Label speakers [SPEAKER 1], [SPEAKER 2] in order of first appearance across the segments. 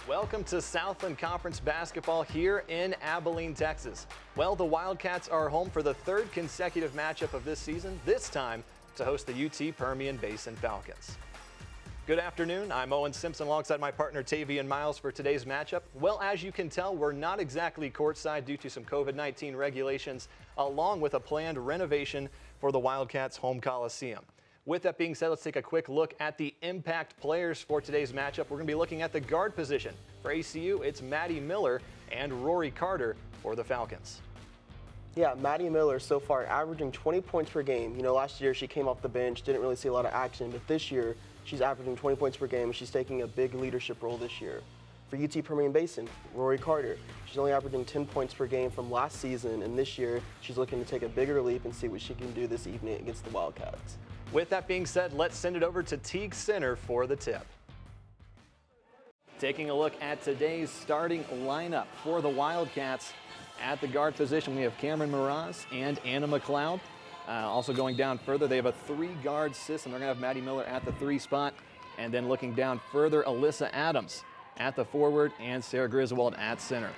[SPEAKER 1] Welcome to Southland Conference basketball here in Abilene, Texas. Well, the Wildcats are home for the third consecutive matchup of this season, this time to host the UT Permian Basin Falcons. Good afternoon, I'm Owen Simpson alongside my partner Tavian Miles for today's matchup. Well, as you can tell, we're not exactly courtside due to some COVID-19 regulations, along with a planned renovation for the Wildcats' home coliseum. With that being said, let's take a quick look at the impact players for today's matchup. We're going to be looking at the guard position. For ACU, it's Maddie Miller and Rory Carter for the Falcons.
[SPEAKER 2] Yeah, Maddie Miller so far averaging 20 points per game. You know, last year she came off the bench, didn't really see a lot of action, but this year she's averaging 20 points per game and she's taking a big leadership role this year. For UT Permian Basin, Rory Carter, she's only averaging 10 points per game from last season, and this year she's looking to take a bigger leap and see what she can do this evening against the Wildcats.
[SPEAKER 1] With that being said, let's send it over to Teague Center for the tip. Taking a look at today's starting lineup for the Wildcats. At the guard position, we have Cameron Mraz and Anna McLeod. Also going down further, they have a three-guard system. They're going to have Maddie Miller at the 3 spot. And then looking down further, Alyssa Adams at the forward and Sarah Griswold at center.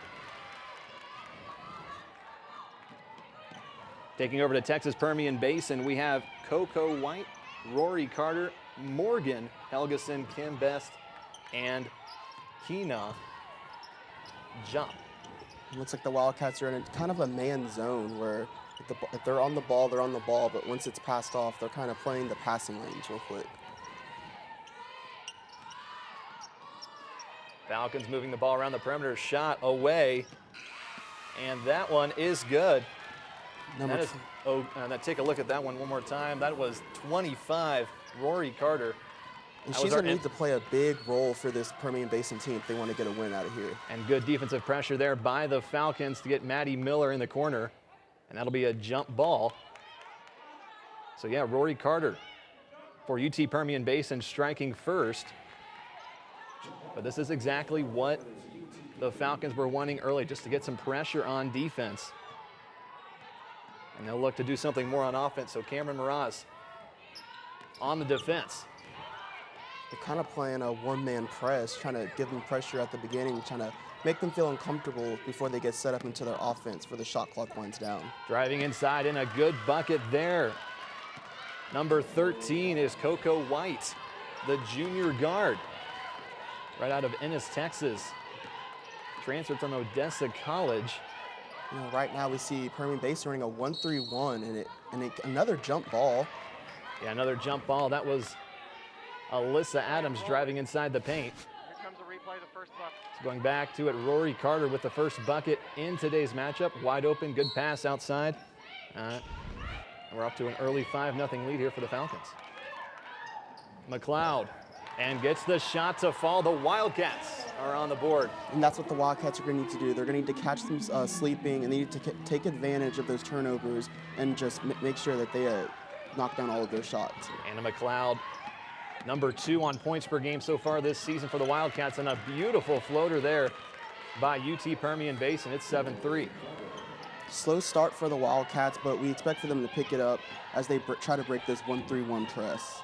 [SPEAKER 1] Taking over to Texas Permian Basin, we have Coco White, Rory Carter, Morgan Helgeson, Kim Best, and Kina Jump.
[SPEAKER 2] It looks like the Wildcats are in kind of a man zone where if they're on the ball, they're on the ball, but once it's passed off, they're kind of playing the passing lanes real quick.
[SPEAKER 1] Falcons moving the ball around the perimeter, shot away, and that one is good. Take a look at that one more time. That was 25, Rory Carter.
[SPEAKER 2] And she's going to need to play a big role for this Permian Basin team if they want to get a win out of here.
[SPEAKER 1] And good defensive pressure there by the Falcons to get Maddie Miller in the corner. And that'll be a jump ball. So yeah, Rory Carter for UT Permian Basin striking first. But this is exactly what the Falcons were wanting early, just to get some pressure on defense. And they'll look to do something more on offense. So Cameron Mraz on the defense.
[SPEAKER 2] They're kind of playing a one-man press, trying to give them pressure at the beginning, trying to make them feel uncomfortable before they get set up into their offense for the shot clock winds down.
[SPEAKER 1] Driving inside in a good bucket there. Number 13 is Coco White, the junior guard, right out of Ennis, Texas. Transferred from Odessa College.
[SPEAKER 2] You know, right now we see Permian Basin running a 1-3-1 and another jump ball.
[SPEAKER 1] Yeah, another jump ball. That was Alyssa Adams driving inside the paint.
[SPEAKER 3] Here comes a replay, the first bucket.
[SPEAKER 1] So going back to it, Rory Carter with the first bucket in today's matchup. Wide open, good pass outside. And we're up to an early 5-0 lead here for the Falcons. McLeod, and gets the shot to fall. The Wildcats are on the board.
[SPEAKER 2] And that's what the Wildcats are going to need to do. They're going to need to catch them sleeping, and they need to take advantage of those turnovers and just make sure that they knock down all of their shots.
[SPEAKER 1] Anna McLeod, number 2 on points per game so far this season for the Wildcats, and a beautiful floater there by UT Permian Basin. It's 7-3.
[SPEAKER 2] Slow start for the Wildcats, but we expect for them to pick it up as they try to break this 1-3-1 press.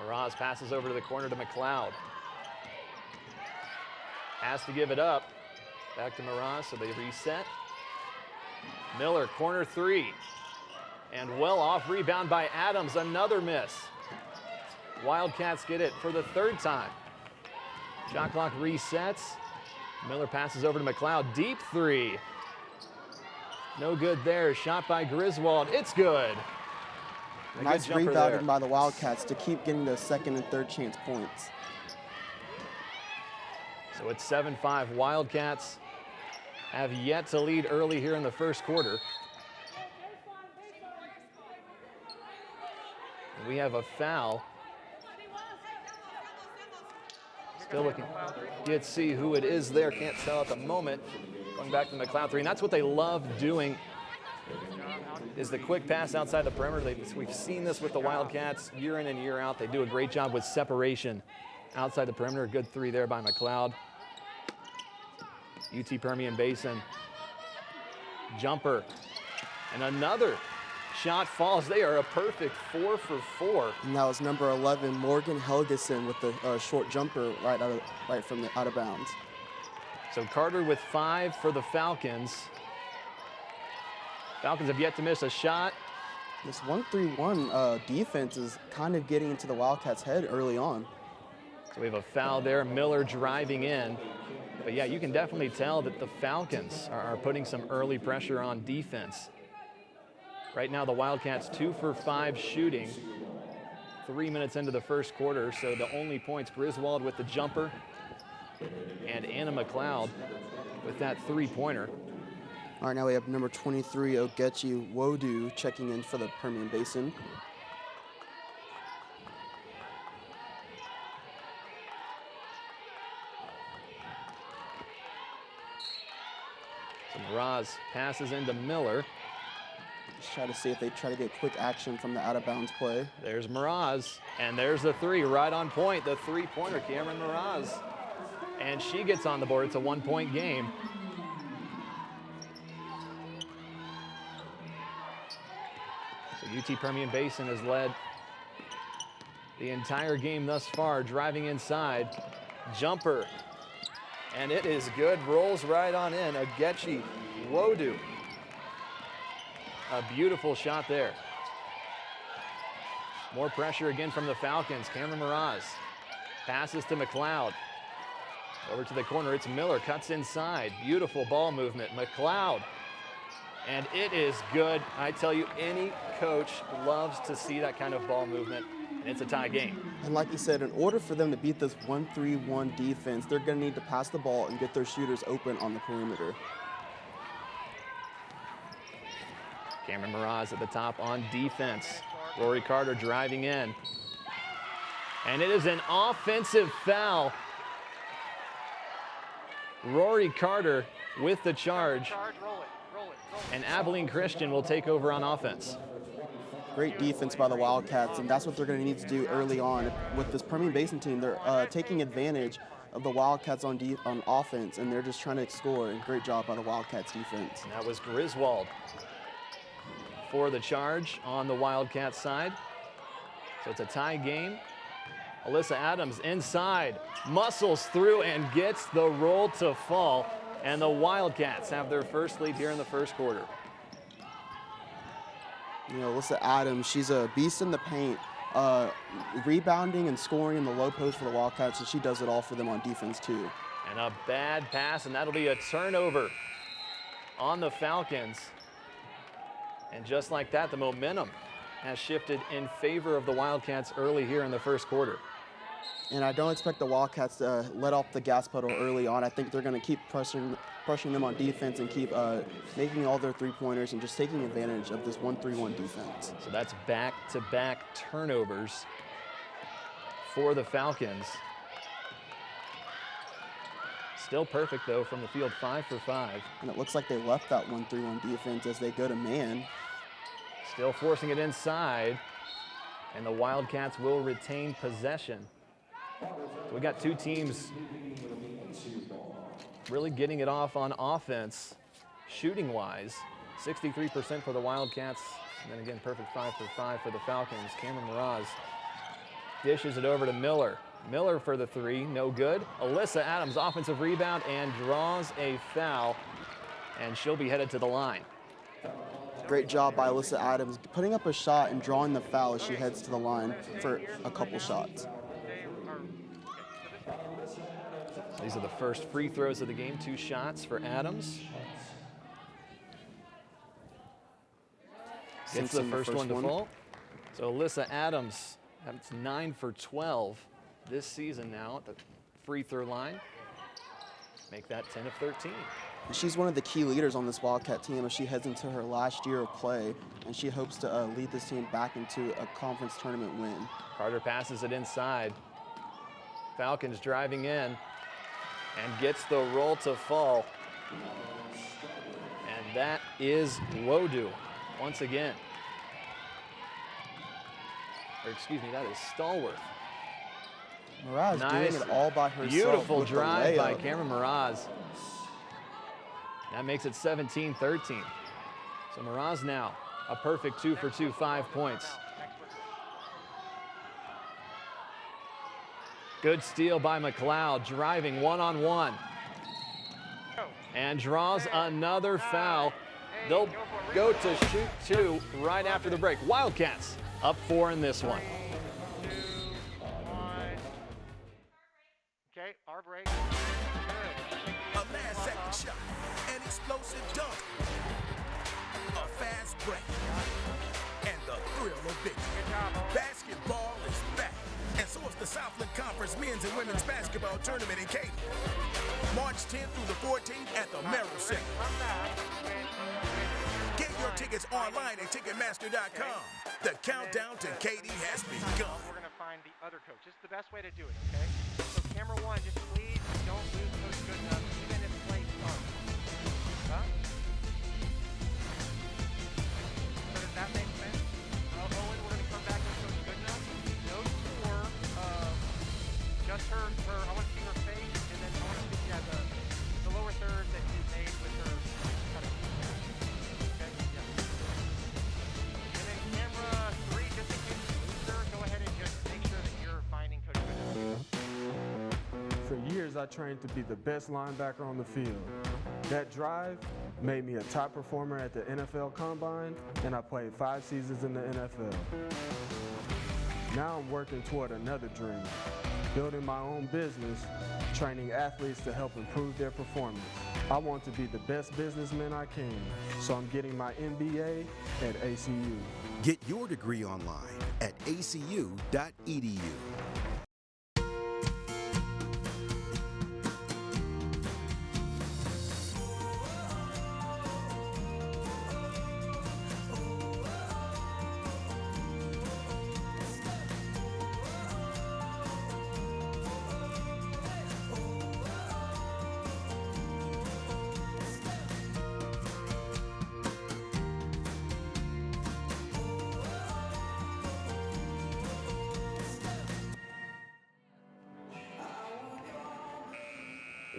[SPEAKER 1] Mraz passes over to the corner to McLeod. Has to give it up. Back to Mraz, so they reset. Miller, corner 3. And well off, rebound by Adams, another miss. Wildcats get it for the 3rd time. Shot clock resets. Miller passes over to McLeod, deep 3. No good there, shot by Griswold, it's good.
[SPEAKER 2] Nice rebounding by the Wildcats to keep getting those 2nd and 3rd chance points.
[SPEAKER 1] So it's 7-5. Wildcats have yet to lead early here in the first quarter. And we have a foul. Still looking. Let's see who it is there. Can't tell at the moment. Going back to the McLeod 3. And that's what they love doing, is the quick pass outside the perimeter. We've seen this with the Wildcats year in and year out. They do a great job with separation outside the perimeter. Good 3 there by McLeod. UT Permian Basin. Jumper. And another shot falls. They are a perfect 4 for 4.
[SPEAKER 2] And that was number 11, Morgan Helgeson, with the short jumper right out of bounds.
[SPEAKER 1] So Carter with 5 for the Falcons. Falcons have yet to miss a shot.
[SPEAKER 2] This 1-3-1 defense is kind of getting into the Wildcats' head early on.
[SPEAKER 1] So we have a foul there, Miller driving in. But yeah, you can definitely tell that the Falcons are putting some early pressure on defense. Right now the Wildcats 2 for 5 shooting. 3 minutes into the first quarter, so the only points, Griswold with the jumper and Anna McLeod with that three-pointer.
[SPEAKER 2] All right, now we have number 23, Ogechi Wodu, checking in for the Permian Basin.
[SPEAKER 1] So Mraz passes into Miller.
[SPEAKER 2] Just try to see if they try to get quick action from the out-of-bounds play.
[SPEAKER 1] There's Mraz, and there's the three right on point, the three-pointer, Cameron Mraz. And she gets on the board. It's a one-point game. So UT Permian Basin has led the entire game thus far, driving inside. Jumper, and it is good. Rolls right on in. Ogechi Wodu. A beautiful shot there. More pressure again from the Falcons. Cameron Mraz passes to McLeod. Over to the corner, it's Miller, cuts inside. Beautiful ball movement. McLeod, and it is good. I tell you, any coach loves to see that kind of ball movement, and it's a tie game.
[SPEAKER 2] And like you said, in order for them to beat this 1-3-1 defense, they're going to need to pass the ball and get their shooters open on the perimeter.
[SPEAKER 1] Cameron Mraz at the top on defense. Rory Carter driving in. And it is an offensive foul. Rory Carter with the charge. And Abilene Christian will take over on offense.
[SPEAKER 2] Great defense by the Wildcats, and that's what they're going to need to do early on. With this Permian Basin team, they're taking advantage of the Wildcats on offense, and they're just trying to score. And great job by the Wildcats defense.
[SPEAKER 1] And that was Griswold for the charge on the Wildcats side. So it's a tie game. Alyssa Adams inside, muscles through and gets the roll to fall. And the Wildcats have their first lead here in the first quarter.
[SPEAKER 2] You know, Alyssa Adams, she's a beast in the paint, rebounding and scoring in the low post for the Wildcats, and she does it all for them on defense too.
[SPEAKER 1] And a bad pass, and that'll be a turnover on the Falcons. And just like that, the momentum has shifted in favor of the Wildcats early here in the first quarter.
[SPEAKER 2] And I don't expect the Wildcats to let off the gas pedal early on. I think they're going to keep pressuring them on defense and keep making all their three-pointers and just taking advantage of this 1-3-1 defense.
[SPEAKER 1] So that's back-to-back turnovers for the Falcons. Still perfect, though, from the field, 5 for 5.
[SPEAKER 2] And it looks like they left that 1-3-1 defense as they go to man.
[SPEAKER 1] Still forcing it inside, and the Wildcats will retain possession. So we got two teams really getting it off on offense, shooting-wise. 63% for the Wildcats, and then again, perfect 5 for 5 for the Falcons. Cameron Mraz dishes it over to Miller. Miller for the three, no good. Alyssa Adams, offensive rebound, and draws a foul, and she'll be headed to the line.
[SPEAKER 2] Great job by Alyssa Adams, putting up a shot and drawing the foul as she heads to the line for a couple shots.
[SPEAKER 1] These are the first free throws of the game, 2 shots for Adams. Gets the first one to fall. So Alyssa Adams, that's 9 for 12 this season now at the free throw line. Make that 10 of 13.
[SPEAKER 2] She's one of the key leaders on this Wildcat team as she heads into her last year of play, and she hopes to lead this team back into a conference tournament win.
[SPEAKER 1] Carter passes it inside. Falcons driving in and gets the roll to fall. And that is Wodu once again. Or excuse me, that is Stallworth.
[SPEAKER 2] Mraz doing it all by herself.
[SPEAKER 1] Beautiful
[SPEAKER 2] with
[SPEAKER 1] drive
[SPEAKER 2] the
[SPEAKER 1] by
[SPEAKER 2] layup.
[SPEAKER 1] Cameron Mraz. That makes it 17-13. So Mraz now A perfect 2 for 2, 5 points. Good steal by McLeod, driving one-on-one. And draws another foul. They'll go to shoot 2 right after the break. Wildcats up 4 in this one.
[SPEAKER 3] 2, 1. Okay, our break. Good.
[SPEAKER 4] A last-second shot, an explosive dunk, a fast break, and the thrill of victory. Basketball is back, and so is the Southland Conference Men's and Women's Basketball Tournament in Katy. March 10th through the 14th at the Merrill Center. Get your tickets online at Ticketmaster.com. The countdown to Katy has begun.
[SPEAKER 3] We're going to find the other coach. This is the best way to do it, okay? So camera 1, just please don't lose Coach Goodenough, even if play starts. Huh? So does that make sense? Owen, we're going to come back with Coach Goodenough. No score. Just her, I want to see her face, and then I want to see, the lower third that you made with her. Okay? Yeah. And then camera 3, just in case you lose her, go ahead and just make sure that you're finding Coach Goodenough.
[SPEAKER 5] For years, I trained to be the best linebacker on the field. That drive made me a top performer at the NFL Combine, and I played 5 seasons in the NFL. Now I'm working toward another dream, building my own business, training athletes to help improve their performance. I want to be the best businessman I can, so I'm getting my MBA at ACU.
[SPEAKER 4] Get your degree online at acu.edu.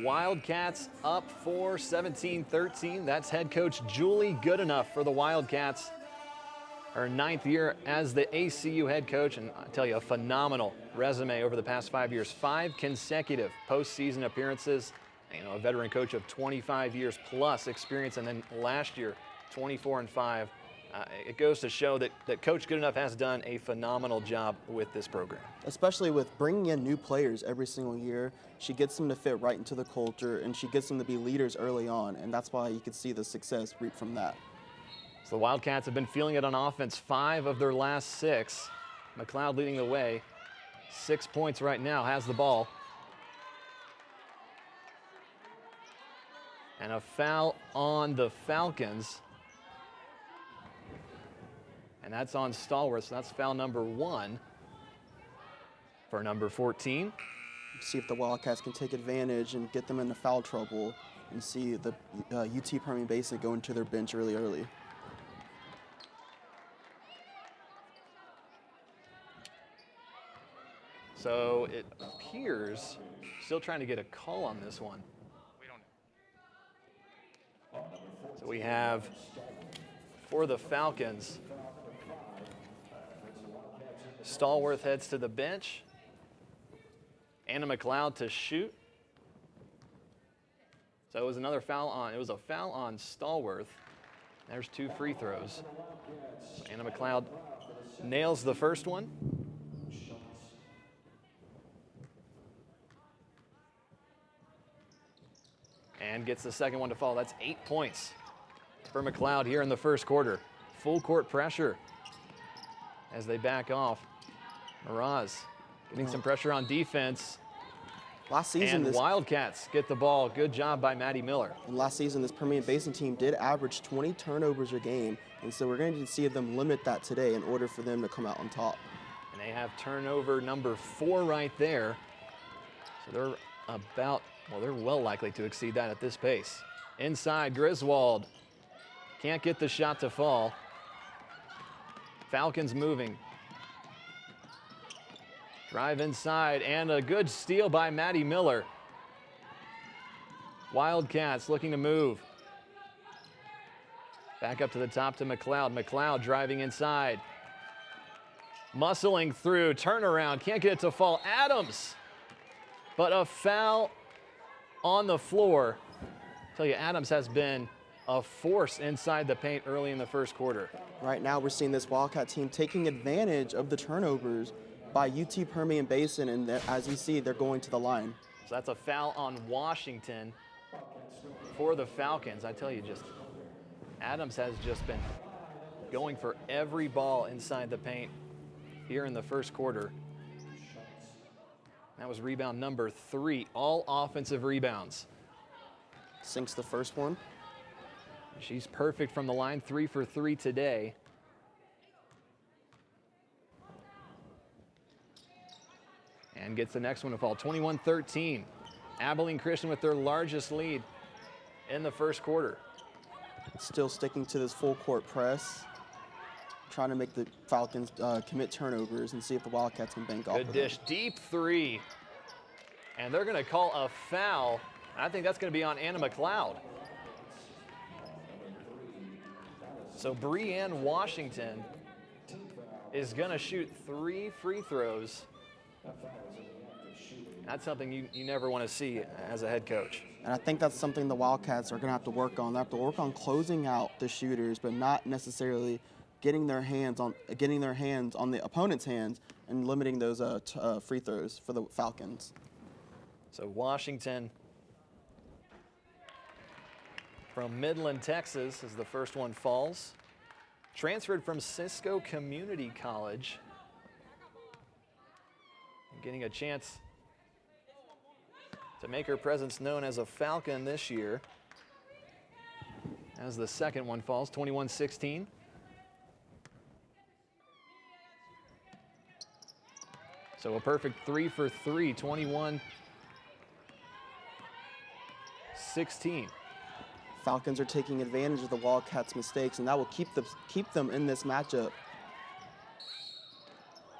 [SPEAKER 1] Wildcats up 4, 17-13. That's head coach Julie Goodenough for the Wildcats. Her 9th year as the ACU head coach, and I tell you, a phenomenal resume over the past 5 years. 5 consecutive postseason appearances. You know, a veteran coach of 25 years plus experience, and then last year, 24-5. It goes to show that Coach Goodenough has done a phenomenal job with this program.
[SPEAKER 2] Especially with bringing in new players every single year. She gets them to fit right into the culture, and she gets them to be leaders early on, and that's why you can see the success reap from that.
[SPEAKER 1] So the Wildcats have been feeling it on offense, 5 of their last 6. McLeod leading the way. 6 points right now, has the ball. And a foul on the Falcons. And that's on Stallworth, so that's foul number 1 for number 14.
[SPEAKER 2] See if the Wildcats can take advantage and get them into foul trouble, and see the UT Permian Basin go into their bench early.
[SPEAKER 1] So it appears, still trying to get a call on this one.
[SPEAKER 3] We don't know.
[SPEAKER 1] So we have, for the Falcons, Stallworth heads to the bench. Anna McLeod to shoot. So it was another foul on, it was a foul on Stallworth. There's 2 free throws. So Anna McLeod nails the first one. And gets the second one to fall. That's 8 points for McLeod here in the first quarter. Full court pressure as they back off. Miraz getting some pressure on defense.
[SPEAKER 2] Last season,
[SPEAKER 1] And Wildcats get the ball. Good job by Maddie Miller.
[SPEAKER 2] And last season, this Permian Basin team did average 20 turnovers a game, and so we're going to see them limit that today in order for them to come out on top.
[SPEAKER 1] And they have turnover number 4 right there. So they're about, well, they're well likely to exceed that at this pace. Inside, Griswold can't get the shot to fall. Falcons moving. Drive inside, and a good steal by Maddie Miller. Wildcats looking to move. Back up to the top to McLeod. McLeod driving inside. Muscling through, turnaround, can't get it to fall. Adams, but a foul on the floor. I tell you, Adams has been a force inside the paint early in the first quarter.
[SPEAKER 2] Right now we're seeing this Wildcat team taking advantage of the turnovers by UT Permian Basin, and as you see, they're going to the line.
[SPEAKER 1] So that's a foul on Washington for the Falcons. I tell you, just Adams has just been going for every ball inside the paint here in the first quarter. That was rebound number 3, all offensive rebounds.
[SPEAKER 2] Sinks the first one.
[SPEAKER 1] She's perfect from the line, 3 for 3 today. And gets the next one to fall, 21-13. Abilene Christian with their largest lead in the first quarter.
[SPEAKER 2] Still sticking to this full court press, trying to make the Falcons commit turnovers and see if the Wildcats can bank off of
[SPEAKER 1] Good dish, deep 3. And they're gonna call a foul. I think that's gonna be on Anna McLeod. So Breanne Washington is gonna shoot 3 free throws. That's something you never want to see as a head coach.
[SPEAKER 2] And I think that's something the Wildcats are going to have to work on. They have to work on closing out the shooters, but not necessarily getting their hands on the opponent's hands and limiting those free throws for the Falcons.
[SPEAKER 1] So Washington from Midland, Texas, as the first one falls. Transferred from Cisco Community College. Getting a chance to make her presence known as a Falcon this year. As the second one falls, 21-16. So a perfect 3 for 3, 21-16.
[SPEAKER 2] Falcons are taking advantage of the Wildcats' mistakes, and that will keep them in this matchup.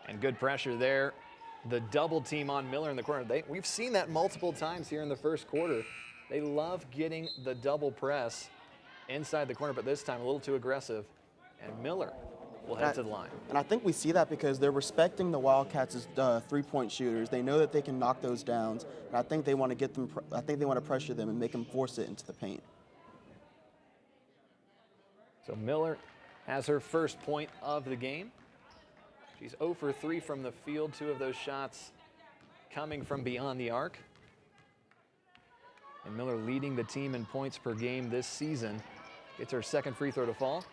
[SPEAKER 1] And good pressure there. The double team on Miller in the corner. We've seen that multiple times here in the first quarter. They love getting the double press inside the corner, but this time a little too aggressive. And Miller will head to the line.
[SPEAKER 2] And I think we see that because they're respecting the Wildcats' three-point shooters. They know that they can knock those down, and I think they want to get them. I think they want to pressure them and make them force it into the paint.
[SPEAKER 1] So Miller has her first point of the game. She's 0 for 3 from the field, 2 of those shots coming from beyond the arc. And Miller leading the team in points per game this season. Gets her second free throw to fall.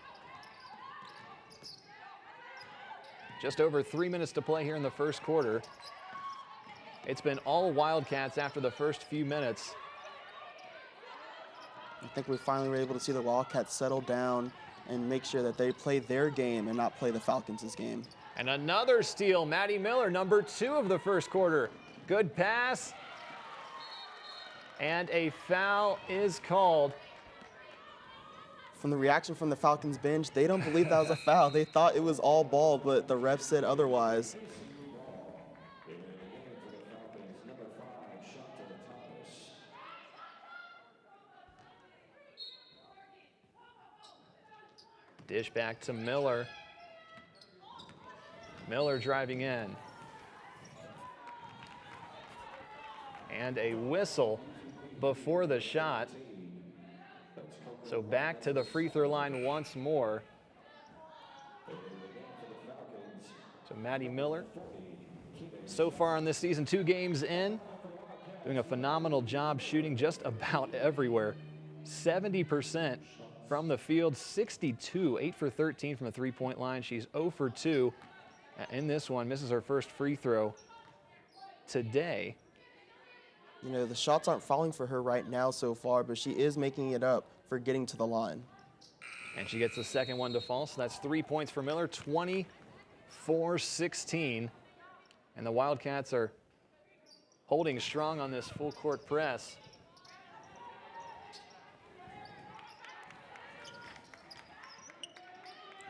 [SPEAKER 1] Just over 3 minutes to play here in the first quarter. It's been all Wildcats after the first few minutes.
[SPEAKER 2] I think we finally were able to see the Wildcats settle down and make sure that they play their game and not play the Falcons' game.
[SPEAKER 1] And another steal, Maddie Miller, number 2 of the first quarter. Good pass. And a foul is called.
[SPEAKER 2] From the reaction from the Falcons bench, they don't believe that was a foul. They thought it was all ball, but the ref said otherwise.
[SPEAKER 1] Dish back to Miller. Miller driving in. And a whistle before the shot. So back to the free throw line once more. So Maddie Miller, so far on this season, 2 games in, doing a phenomenal job shooting just about everywhere. 70% from the field, 62, 8 for 13 from the three-point line. She's 0 for 2 in this one, misses her first free throw today.
[SPEAKER 2] You know, the shots aren't falling for her right now so far, but she is making it up for getting to the line.
[SPEAKER 1] And she gets the second one to fall, so that's 3 points for Miller, 24-16. And the Wildcats are holding strong on this full court press.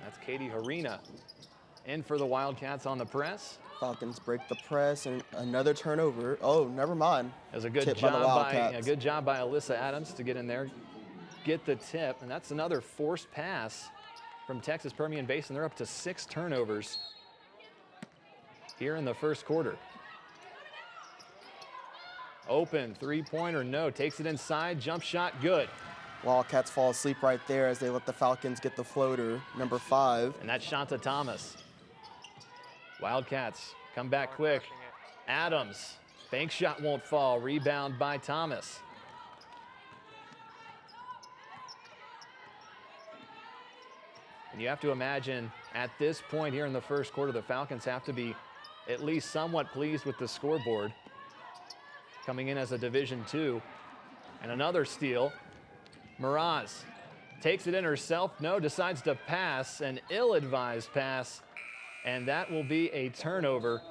[SPEAKER 1] That's Katie Harina in for the Wildcats on the press.
[SPEAKER 2] Falcons break the press and another turnover. Oh, never mind.
[SPEAKER 1] It was a good
[SPEAKER 2] Tip by the
[SPEAKER 1] job
[SPEAKER 2] Wildcats.
[SPEAKER 1] a good job by Alyssa Adams to get in there, get the tip, and that's another forced pass from Texas Permian Basin. They're up to 6 turnovers here in the first quarter. Open three-pointer, no. Takes it inside, jump shot, good.
[SPEAKER 2] Wildcats fall asleep right there as they let the Falcons get the floater, number 5.
[SPEAKER 1] And that's Shanta Thomas. Wildcats come back quick. Adams, bank shot won't fall. Rebound by Thomas. And you have to imagine at this point here in the first quarter, the Falcons have to be at least somewhat pleased with the scoreboard. Coming in as a Division II. And another steal. Miraz takes it in herself. No, decides to pass, an ill-advised pass. And that will be a turnover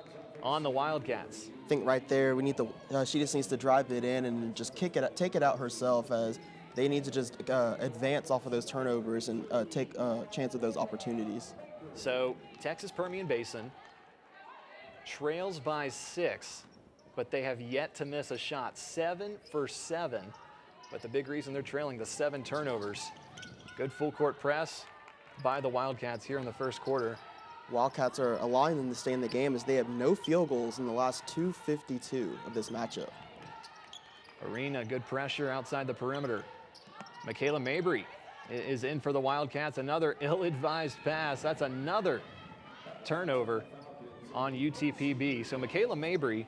[SPEAKER 1] on the Wildcats.
[SPEAKER 2] I think right there, we need she just needs to drive it in and just take it out herself, as they need to just advance off of those turnovers and take a chance of those opportunities.
[SPEAKER 1] So Texas Permian Basin trails by 6, but they have yet to miss a shot. 7 for 7, but the big reason they're trailing, the 7 turnovers. Good full court press by the Wildcats here in the first quarter.
[SPEAKER 2] Wildcats are allowing them to stay in the game as they have no field goals in the last 2:52 of this matchup.
[SPEAKER 1] Arena, good pressure outside the perimeter. Michaela Mabry is in for the Wildcats. Another ill-advised pass. That's another turnover on UTPB. So Michaela Mabry,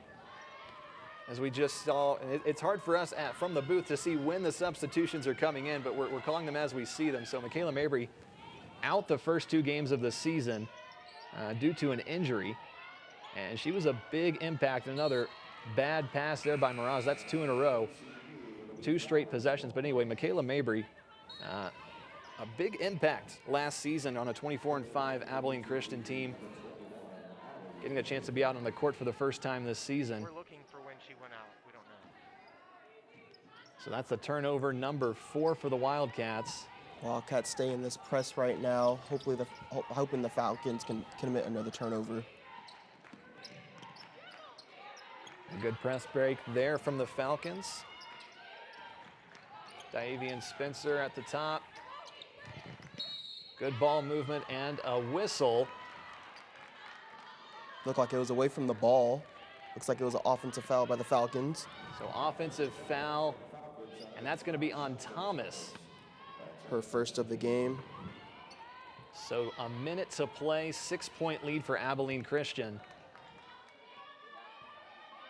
[SPEAKER 1] as we just saw, it's hard for us from the booth to see when the substitutions are coming in, but we're calling them as we see them. So Michaela Mabry out the first 2 games of the season due to an injury, and she was a big impact. Another bad pass there by Miraz. That's 2 in a row, 2 straight possessions. But anyway, Michaela Mabry, a big impact last season on a 24-5 Abilene Christian team, getting a chance to be out on the court for the first time this season.
[SPEAKER 3] We're looking for when she went out. We don't know.
[SPEAKER 1] So that's the turnover number 4 for the Wildcats.
[SPEAKER 2] Wildcats stay in this press right now, hoping the Falcons can commit another turnover.
[SPEAKER 1] A good press break there from the Falcons. Davian Spencer at the top. Good ball movement and a whistle.
[SPEAKER 2] Looked like it was away from the ball. Looks like it was an offensive foul by the Falcons.
[SPEAKER 1] So offensive foul, and that's going to be on Thomas.
[SPEAKER 2] Her first of the game.
[SPEAKER 1] So a minute to play, 6-point lead for Abilene Christian.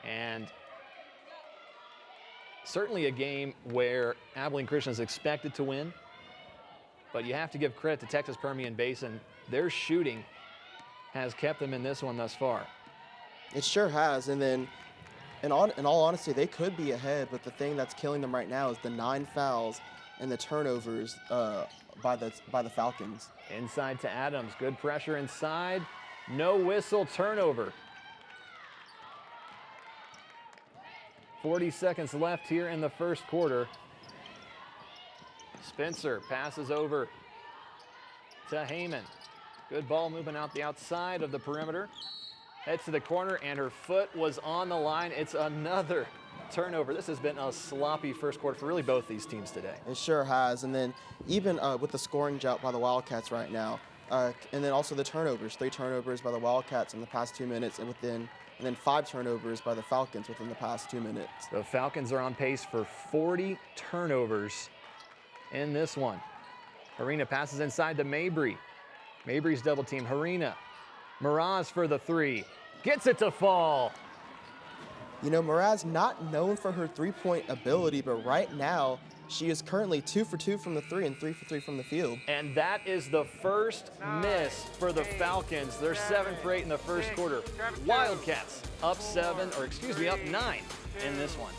[SPEAKER 1] And certainly a game where Abilene Christian is expected to win, but you have to give credit to Texas Permian Basin. Their shooting has kept them in this one thus far.
[SPEAKER 2] It sure has, and then in all honesty, they could be ahead, but the thing that's killing them right now is the 9 fouls and the turnovers by the Falcons.
[SPEAKER 1] Inside to Adams, good pressure inside, no whistle, turnover. 40 seconds left here in the first quarter. Spencer passes over to Heyman. Good ball moving out the outside of the perimeter. Heads to the corner, and her foot was on the line. It's another turnover. This has been a sloppy first quarter for really both these teams today.
[SPEAKER 2] It sure has, and then even with the scoring drought by the Wildcats right now, and then also the turnovers, 3 turnovers by the Wildcats in the past 2 minutes, and then 5 turnovers by the Falcons within the past 2 minutes.
[SPEAKER 1] The Falcons are on pace for 40 turnovers in this one. Harina passes inside to Mabry. Mabry's double team. Harina, Miraz for the 3, gets it to fall.
[SPEAKER 2] You know, Miraz not known for her 3-point ability, but right now she is currently 2 for 2 from the 3 and 3 for 3 from the field.
[SPEAKER 1] And that is the first miss for the Falcons. They're 7 for 8 in the first quarter. Wildcats up 9 in this one.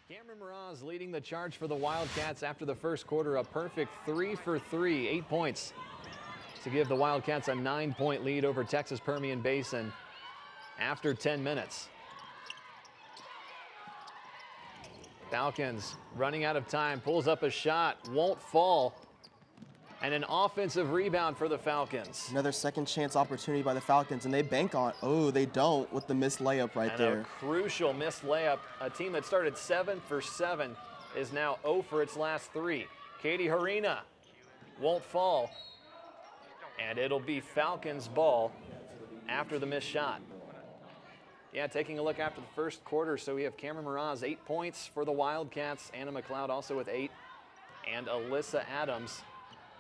[SPEAKER 1] Cameron Miraz leading the charge for the Wildcats after the first quarter. A perfect 3 for 3, 8 points to give the Wildcats a 9-point lead over Texas Permian Basin after 10 minutes. Falcons running out of time, pulls up a shot, won't fall. And an offensive rebound for the Falcons.
[SPEAKER 2] Another second chance opportunity by the Falcons, and they bank on, oh, they don't with the missed layup right
[SPEAKER 1] and
[SPEAKER 2] there.
[SPEAKER 1] A crucial missed layup. A team that started 7 for 7 is now 0 for its last 3. Katie Harina won't fall. And it'll be Falcons ball after the missed shot. Yeah, taking a look after the first quarter, so we have Cameron Mraz, 8 points for the Wildcats. Anna McLeod also with 8. And Alyssa Adams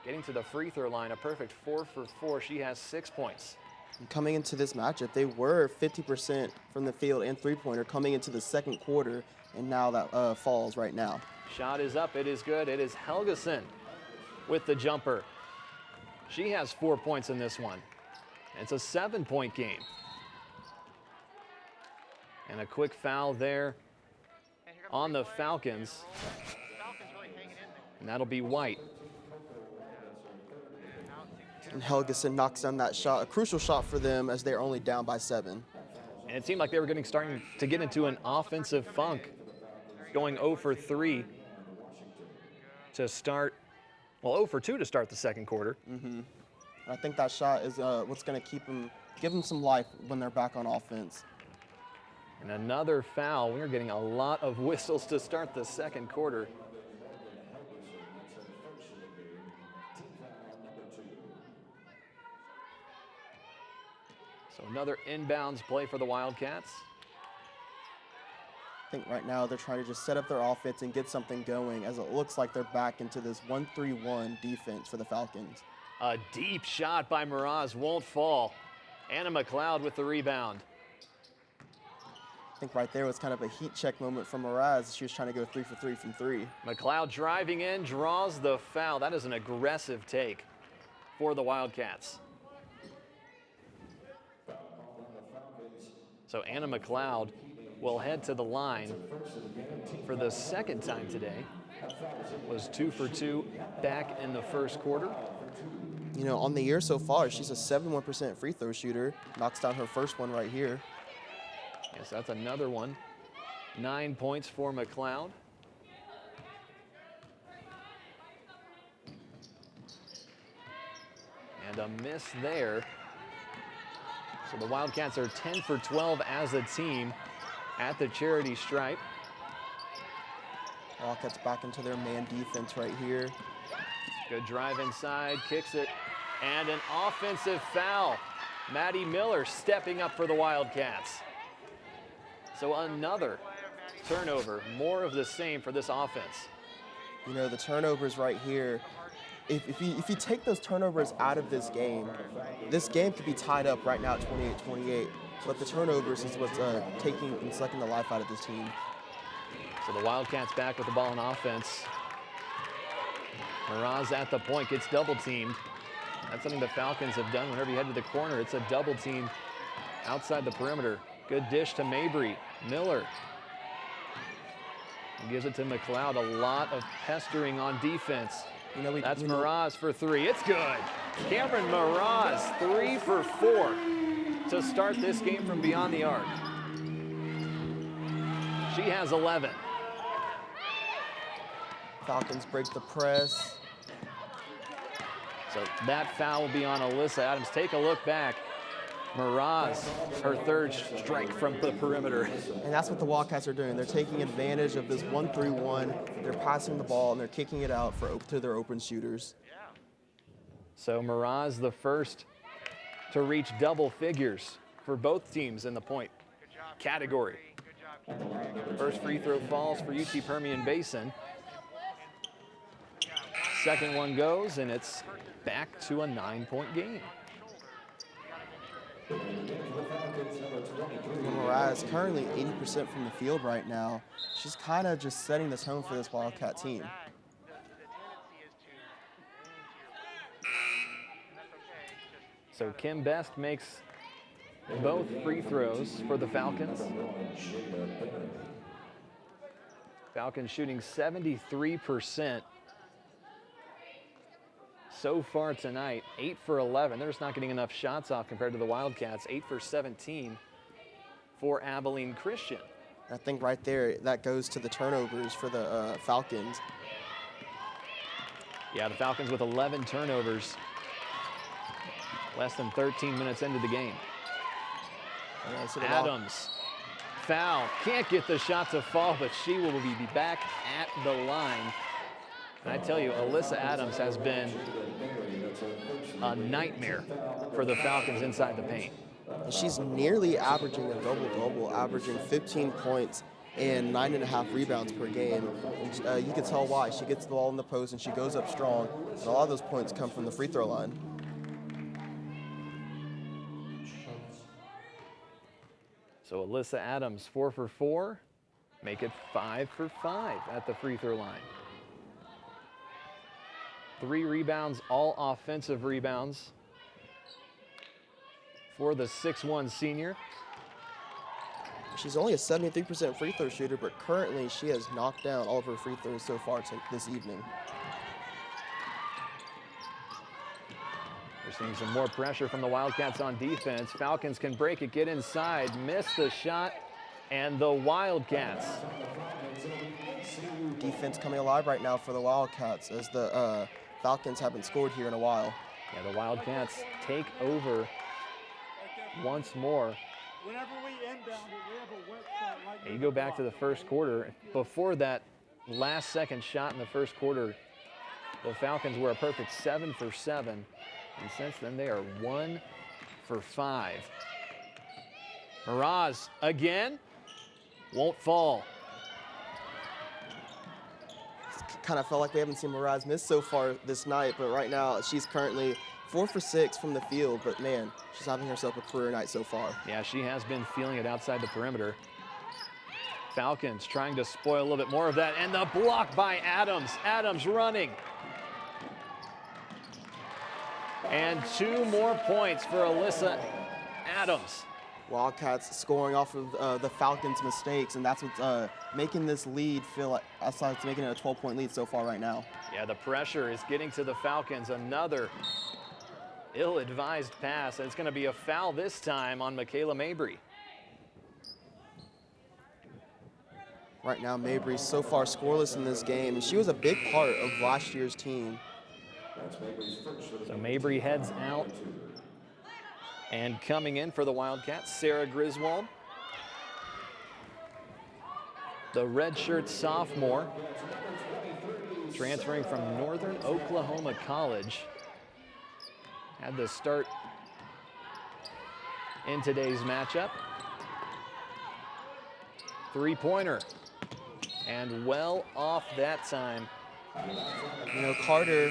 [SPEAKER 1] getting to the free throw line, a perfect 4 for 4. She has 6 points.
[SPEAKER 2] And coming into this matchup, they were 50% from the field and three-pointer coming into the second quarter, and now that falls right now.
[SPEAKER 1] Shot is up, it is good. It is Helgeson with the jumper. She has 4 points in this one. It's a 7-point game. And a quick foul there on the Falcons. And that'll be White.
[SPEAKER 2] And Helgeson knocks down that shot, a crucial shot for them as they're only down by 7.
[SPEAKER 1] And it seemed like they were starting to get into an offensive funk, going 0 for 3 to start, well, 0 for 2 to start the second quarter.
[SPEAKER 2] I think that shot is what's going to give them some life when they're back on offense.
[SPEAKER 1] And another foul. We're getting a lot of whistles to start the second quarter. So another inbounds play for the Wildcats.
[SPEAKER 2] I think right now they're trying to just set up their offense and get something going, as it looks like they're back into this 1-3-1 defense for the Falcons.
[SPEAKER 1] A deep shot by Mraz won't fall. Anna McLeod with the rebound.
[SPEAKER 2] I think right there was kind of a heat check moment from Mraz. She was trying to go 3 for 3 from 3.
[SPEAKER 1] McLeod driving in, draws the foul. That is an aggressive take for the Wildcats. So Anna McLeod will head to the line for the second time today. Was 2 for 2 back in the first quarter.
[SPEAKER 2] You know, on the year so far, she's a 71% free throw shooter. Knocks down her first one right here.
[SPEAKER 1] Yes, that's another one. 9 points for McLeod. And a miss there. So the Wildcats are 10 for 12 as a team at the charity stripe.
[SPEAKER 2] Wildcats back into their man defense right here.
[SPEAKER 1] Good drive inside, kicks it, and an offensive foul. Maddie Miller stepping up for the Wildcats. So another turnover, more of the same for this offense.
[SPEAKER 2] You know, the turnovers right here, if you take those turnovers out of this game could be tied up right now at 28-28. But the turnovers is what's taking and sucking the life out of this team.
[SPEAKER 1] So the Wildcats back with the ball in offense. Mraz at the point, gets double teamed. That's something the Falcons have done whenever you head to the corner. It's a double team outside the perimeter. Good dish to Mabry. Miller gives it to McLeod. A lot of pestering on defense.
[SPEAKER 2] You know,
[SPEAKER 1] That's Mraz for 3. It's good. Cameron Mraz, 3 for 4 to start this game from beyond the arc. She has 11.
[SPEAKER 2] Falcons break the press.
[SPEAKER 1] So that foul will be on Alyssa Adams. Take a look back. Mraz, her third strike from the perimeter.
[SPEAKER 2] And that's what the Wildcats are doing. They're taking advantage of this 1-3-1. They're passing the ball and they're kicking it out to their open shooters.
[SPEAKER 1] So Mraz the first to reach double figures for both teams in the point category. First free throw falls for UT Permian Basin. Second one goes, and it's back to a 9-point game.
[SPEAKER 2] Mraz currently 80% from the field right now. She's kind of just setting the tone for this Wildcat team.
[SPEAKER 1] So Kim Best makes both free throws for the Falcons. Falcons shooting 73% so far tonight, 8 for 11. They're just not getting enough shots off compared to the Wildcats. 8 for 17 for Abilene Christian.
[SPEAKER 2] I think right there, that goes to the turnovers for the Falcons.
[SPEAKER 1] Yeah, the Falcons with 11 turnovers. Less than 13 minutes into the game. Adams, foul. Can't get the shot to fall, but she will be back at the line. And I tell you, Alyssa Adams has been a nightmare for the Falcons inside the paint.
[SPEAKER 2] She's nearly averaging a double-double, averaging 15 points and 9.5 rebounds per game. And you can tell why. She gets the ball in the post and she goes up strong. And a lot of those points come from the free throw line.
[SPEAKER 1] So Alyssa Adams, 4 for 4, make it 5 for 5 at the free throw line. 3 rebounds, all offensive rebounds for the 6'1" senior.
[SPEAKER 2] She's only a 73% free throw shooter, but currently she has knocked down all of her free throws so far this evening.
[SPEAKER 1] We're seeing some more pressure from the Wildcats on defense. Falcons can break it, get inside, miss the shot, and the Wildcats.
[SPEAKER 2] Defense coming alive right now for the Wildcats as the Falcons haven't scored here in a while.
[SPEAKER 1] Yeah, the Wildcats take over once more.
[SPEAKER 6] Whenever we inbound it, we have a wet spot like
[SPEAKER 1] You go back to the first quarter. Before that last second shot in the first quarter, the Falcons were a perfect 7 for 7. And since then, they are 1 for 5. Miraz again, won't fall.
[SPEAKER 2] Kind of felt like we haven't seen Miraz miss so far this night, but right now she's currently 4 for 6 from the field, but man, she's having herself a career night so far.
[SPEAKER 1] Yeah, she has been feeling it outside the perimeter. Falcons trying to spoil a little bit more of that, and the block by Adams. Adams running. And 2 more points for Alyssa Adams.
[SPEAKER 2] Wildcats scoring off of the Falcons' mistakes, and that's what's making this lead feel like, it's making it a 12-point lead so far right now.
[SPEAKER 1] Yeah, the pressure is getting to the Falcons. Another ill-advised pass, and it's going to be a foul this time on Michaela Mabry.
[SPEAKER 2] Right now, Mabry's so far scoreless in this game, and she was a big part of last year's team.
[SPEAKER 1] So Mabry heads out. And coming in for the Wildcats, Sarah Griswold. The redshirt sophomore, transferring from Northern Oklahoma College. Had the start in today's matchup. 3-pointer. And well off that time.
[SPEAKER 2] You know, Carter,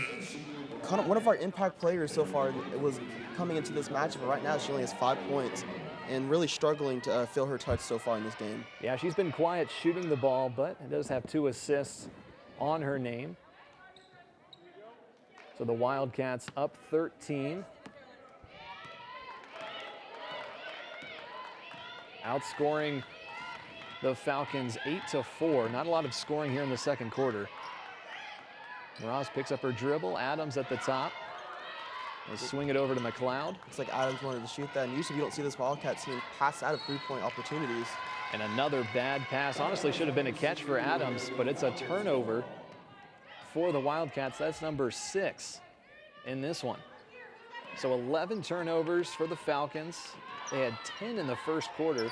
[SPEAKER 2] one of our impact players so far, was coming into this matchup, but right now she only has 5 points and really struggling to fill her touch so far in this game.
[SPEAKER 1] Yeah, she's been quiet shooting the ball, but it does have 2 assists on her name. So the Wildcats up 13. Outscoring the Falcons 8-4. Not a lot of scoring here in the second quarter. Miraz picks up her dribble. Adams at the top. They swing it over to McLeod.
[SPEAKER 2] Looks like Adams wanted to shoot that, and usually you don't see this Wildcat team pass out of 3-point opportunities.
[SPEAKER 1] And another bad pass. Honestly, should have been a catch for Adams, but it's a turnover for the Wildcats. That's number 6 in this one. So 11 turnovers for the Falcons. They had 10 in the first quarter.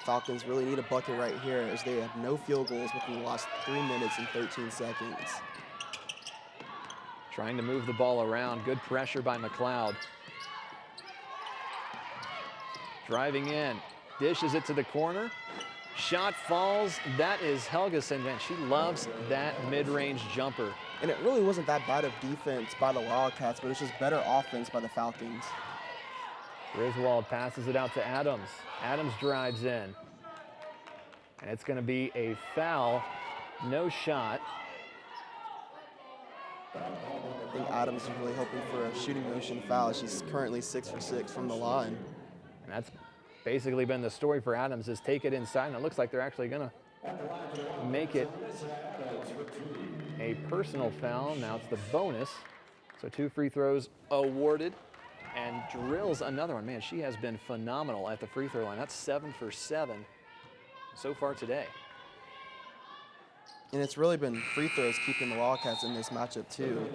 [SPEAKER 2] Falcons really need a bucket right here as they have no field goals within the last 3 minutes and 13 seconds.
[SPEAKER 1] Trying to move the ball around. Good pressure by McLeod. Driving in. Dishes it to the corner. Shot falls. That is Helgeson. Man, she loves that mid-range jumper.
[SPEAKER 2] And it really wasn't that bad of defense by the Wildcats, but it's just better offense by the Falcons.
[SPEAKER 1] Griswold passes it out to Adams. Adams drives in. And it's going to be a foul. No shot.
[SPEAKER 2] I think Adams is really hoping for a shooting motion foul. She's currently 6 for 6 from the line.
[SPEAKER 1] And that's basically been the story for Adams, is take it inside. And it looks like they're actually going to make it a personal foul. Now it's the bonus. So 2 free throws awarded and drills another one. Man, she has been phenomenal at the free throw line. That's 7 for 7 so far today.
[SPEAKER 2] And it's really been free throws keeping the Wildcats in this matchup too.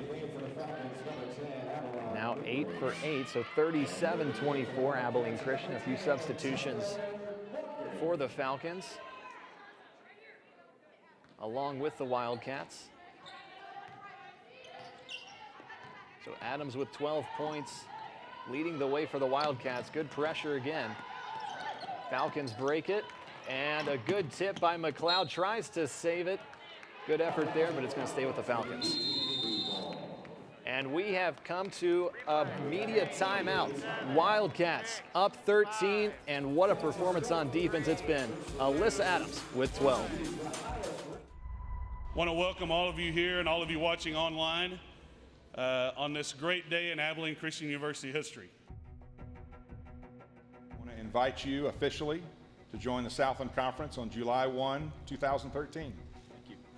[SPEAKER 1] Now 8 for 8, so 37-24 Abilene Christian. A few substitutions for the Falcons, along with the Wildcats. So Adams with 12 points, leading the way for the Wildcats. Good pressure again. Falcons break it, and a good tip by McLeod. Tries to save it. Good effort there, but it's going to stay with the Falcons. And we have come to a media timeout. Wildcats up 13, and what a performance on defense it's been. Alyssa Adams with 12.
[SPEAKER 7] Want to welcome all of you here and all of you watching online on this great day in Abilene Christian University history.
[SPEAKER 8] I want to invite you officially to join the Southland Conference on July 1, 2013.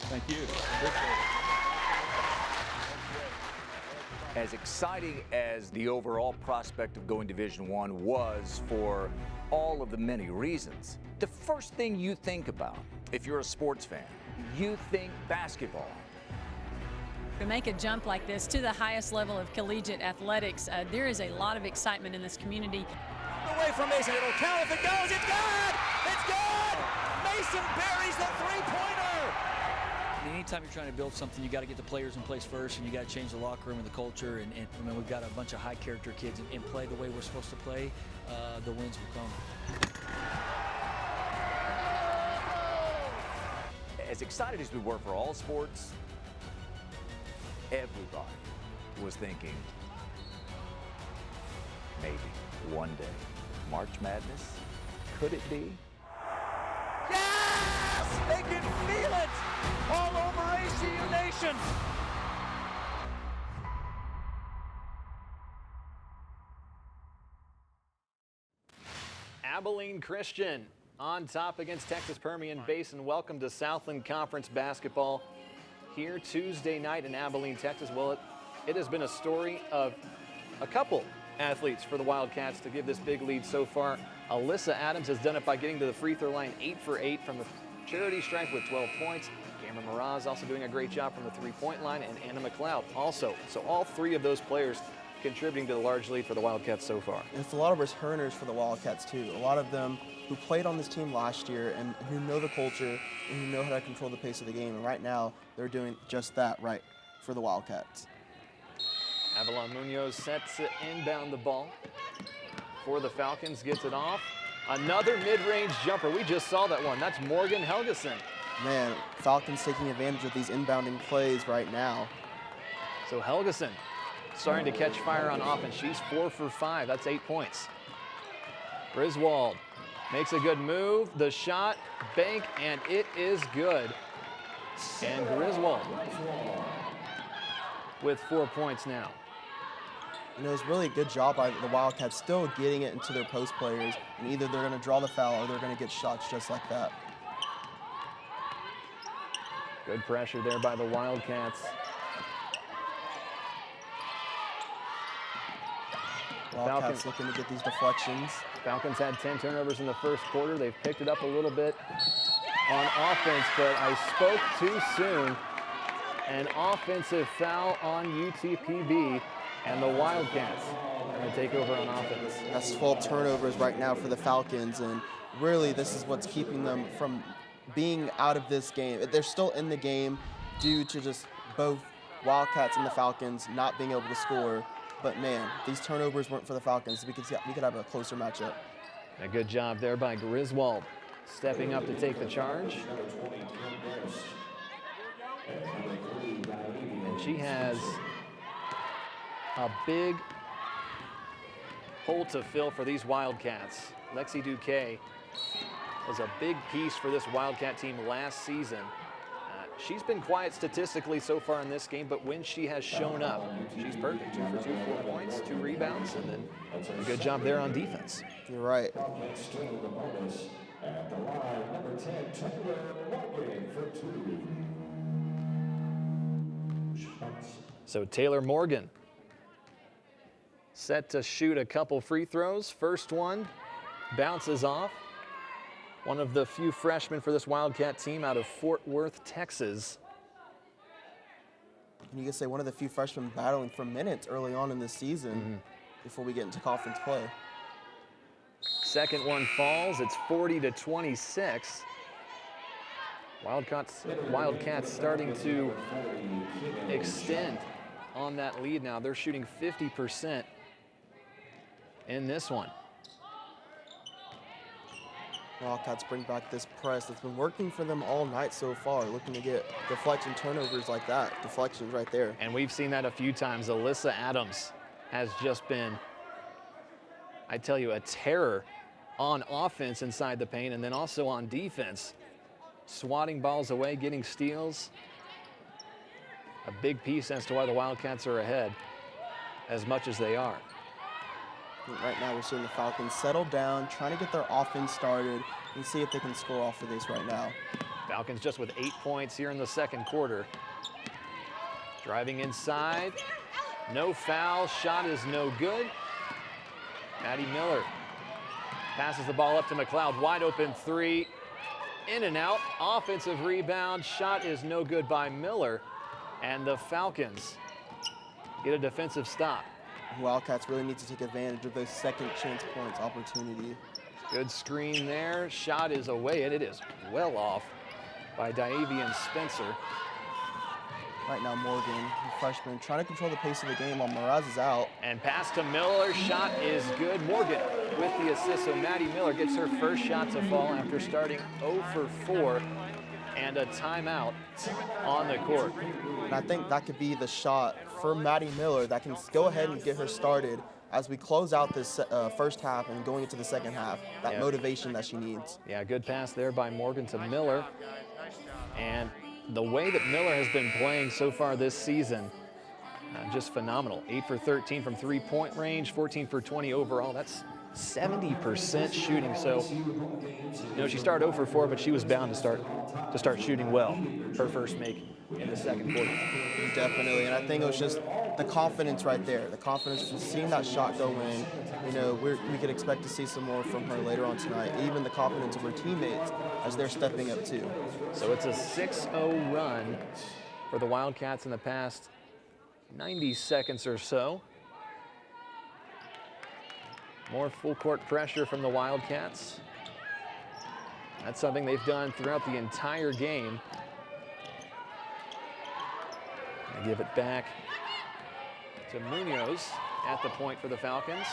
[SPEAKER 8] Thank you.
[SPEAKER 9] As exciting as the overall prospect of going Division I was for all of the many reasons, the first thing you think about if you're a sports fan, you think basketball.
[SPEAKER 10] To make a jump like this to the highest level of collegiate athletics, there is a lot of excitement in this community.
[SPEAKER 9] Away from Mason, it'll count if it goes, it's good! It's good! Mason buries the three-pointer!
[SPEAKER 11] Anytime you're trying to build something, you got to get the players in place first, and you got to change the locker room and the culture. And I mean, we've got a bunch of high-character kids and play the way we're supposed to play. The wins will come.
[SPEAKER 9] As excited as we were for all sports, everybody was thinking, maybe one day, March Madness, could it be? Yes! They can feel it all over ACU Nation.
[SPEAKER 1] Abilene Christian on top against Texas Permian Basin. Welcome to Southland Conference basketball here Tuesday night in Abilene, Texas. Well, it has been a story of a couple athletes for the Wildcats to give this big lead so far. Alyssa Adams has done it by getting to the free throw line 8 for 8 from the charity stripe with 12 points. Cameron Miraz also doing a great job from the three-point line, and Anna McLeod also. So all three of those players contributing to the large lead for the Wildcats so far.
[SPEAKER 2] And it's a lot of returners for the Wildcats too. A lot of them who played on this team last year and who know the culture and who know how to control the pace of the game. And right now, they're doing just that right for the Wildcats.
[SPEAKER 1] Avalon Munoz sets to inbound the ball for the Falcons, gets it off. Another mid-range jumper. We just saw that one. That's Morgan Helgeson.
[SPEAKER 2] Man, Falcons taking advantage of these inbounding plays right now.
[SPEAKER 1] So Helgeson starting to catch fire on offense. She's 4 for 5. That's 8 points. Griswold makes a good move. The shot, bank, and it is good. And Griswold with 4 points now.
[SPEAKER 2] You know, it's really a good job by the Wildcats still getting it into their post players, and either they're going to draw the foul or they're going to get shots just like that.
[SPEAKER 1] Good pressure there by the Wildcats.
[SPEAKER 2] Wildcats looking to get these deflections.
[SPEAKER 1] Falcons had 10 turnovers in the first quarter. They've picked it up a little bit on offense, but I spoke too soon. An offensive foul on UTPB, and the Wildcats are going to take over on offense.
[SPEAKER 2] That's 12 turnovers right now for the Falcons, and really this is what's keeping them from being out of this game. They're still in the game due to just both Wildcats and the Falcons not being able to score. But man, these turnovers weren't for the Falcons. We could have a closer matchup.
[SPEAKER 1] A good job there by Griswold, stepping up to take the charge. And she has a big hole to fill for these Wildcats. Lexi Duque was a big piece for this Wildcat team last season. She's been quiet statistically so far in this game, but when she has shown up, she's perfect. 2 for 2, 4 points, 2 rebounds, and then a good job there on defense.
[SPEAKER 2] You're right.
[SPEAKER 1] So Taylor Morgan set to shoot a couple free throws. First one bounces off. One of the few freshmen for this Wildcat team out of Fort Worth, Texas.
[SPEAKER 2] And you can say one of the few freshmen battling for minutes early on in the season before we get into conference play.
[SPEAKER 1] Second one falls. It's 40-26. Wildcats starting to extend on that lead now. They're shooting 50% in this one.
[SPEAKER 2] Wildcats bring back this press that's been working for them all night so far, looking to get deflection turnovers like that. Deflections right there.
[SPEAKER 1] And we've seen that a few times. Alyssa Adams has just been, I tell you, a terror on offense inside the paint and then also on defense. Swatting balls away, getting steals. A big piece as to why the Wildcats are ahead as much as they are.
[SPEAKER 2] Right now we're seeing the Falcons settle down, trying to get their offense started and see if they can score off of this right now.
[SPEAKER 1] Falcons just with 8 points here in the second quarter. Driving inside, no foul, shot is no good. Maddie Miller passes the ball up to McLeod, wide open three, in and out, offensive rebound, shot is no good by Miller, and the Falcons get a defensive stop.
[SPEAKER 2] Wildcats really need to take advantage of those second chance points opportunity.
[SPEAKER 1] Good screen there, shot is away, and it is well off by Diavian Spencer.
[SPEAKER 2] Right now Morgan, the freshman, trying to control the pace of the game while Miraz is out.
[SPEAKER 1] And pass to Miller, shot is good. Morgan with the assist, so Maddie Miller gets her first shot to fall after starting 0 for 4 and a timeout on the court.
[SPEAKER 2] And I think that could be the shot for Maddie Miller that can go ahead and get her started as we close out this first half and going into the second half, that motivation that she needs.
[SPEAKER 1] Yeah, good pass there by Morgan to Miller. And the way that Miller has been playing so far this season, just phenomenal. 8 for 13 from three-point range, 14 for 20 overall. That's 70% shooting. So, you know, she started 0 for 4, but she was bound to start shooting well. Her first make in the second quarter.
[SPEAKER 2] Definitely, and I think it was just the confidence right there. The confidence from seeing that shot go in. You know, we could expect to see some more from her later on tonight. Even the confidence of her teammates as they're stepping up too.
[SPEAKER 1] So it's a 6-0 run for the Wildcats in the past 90 seconds or so. More full court pressure from the Wildcats. That's something they've done throughout the entire game. They give it back to Munoz at the point for the Falcons.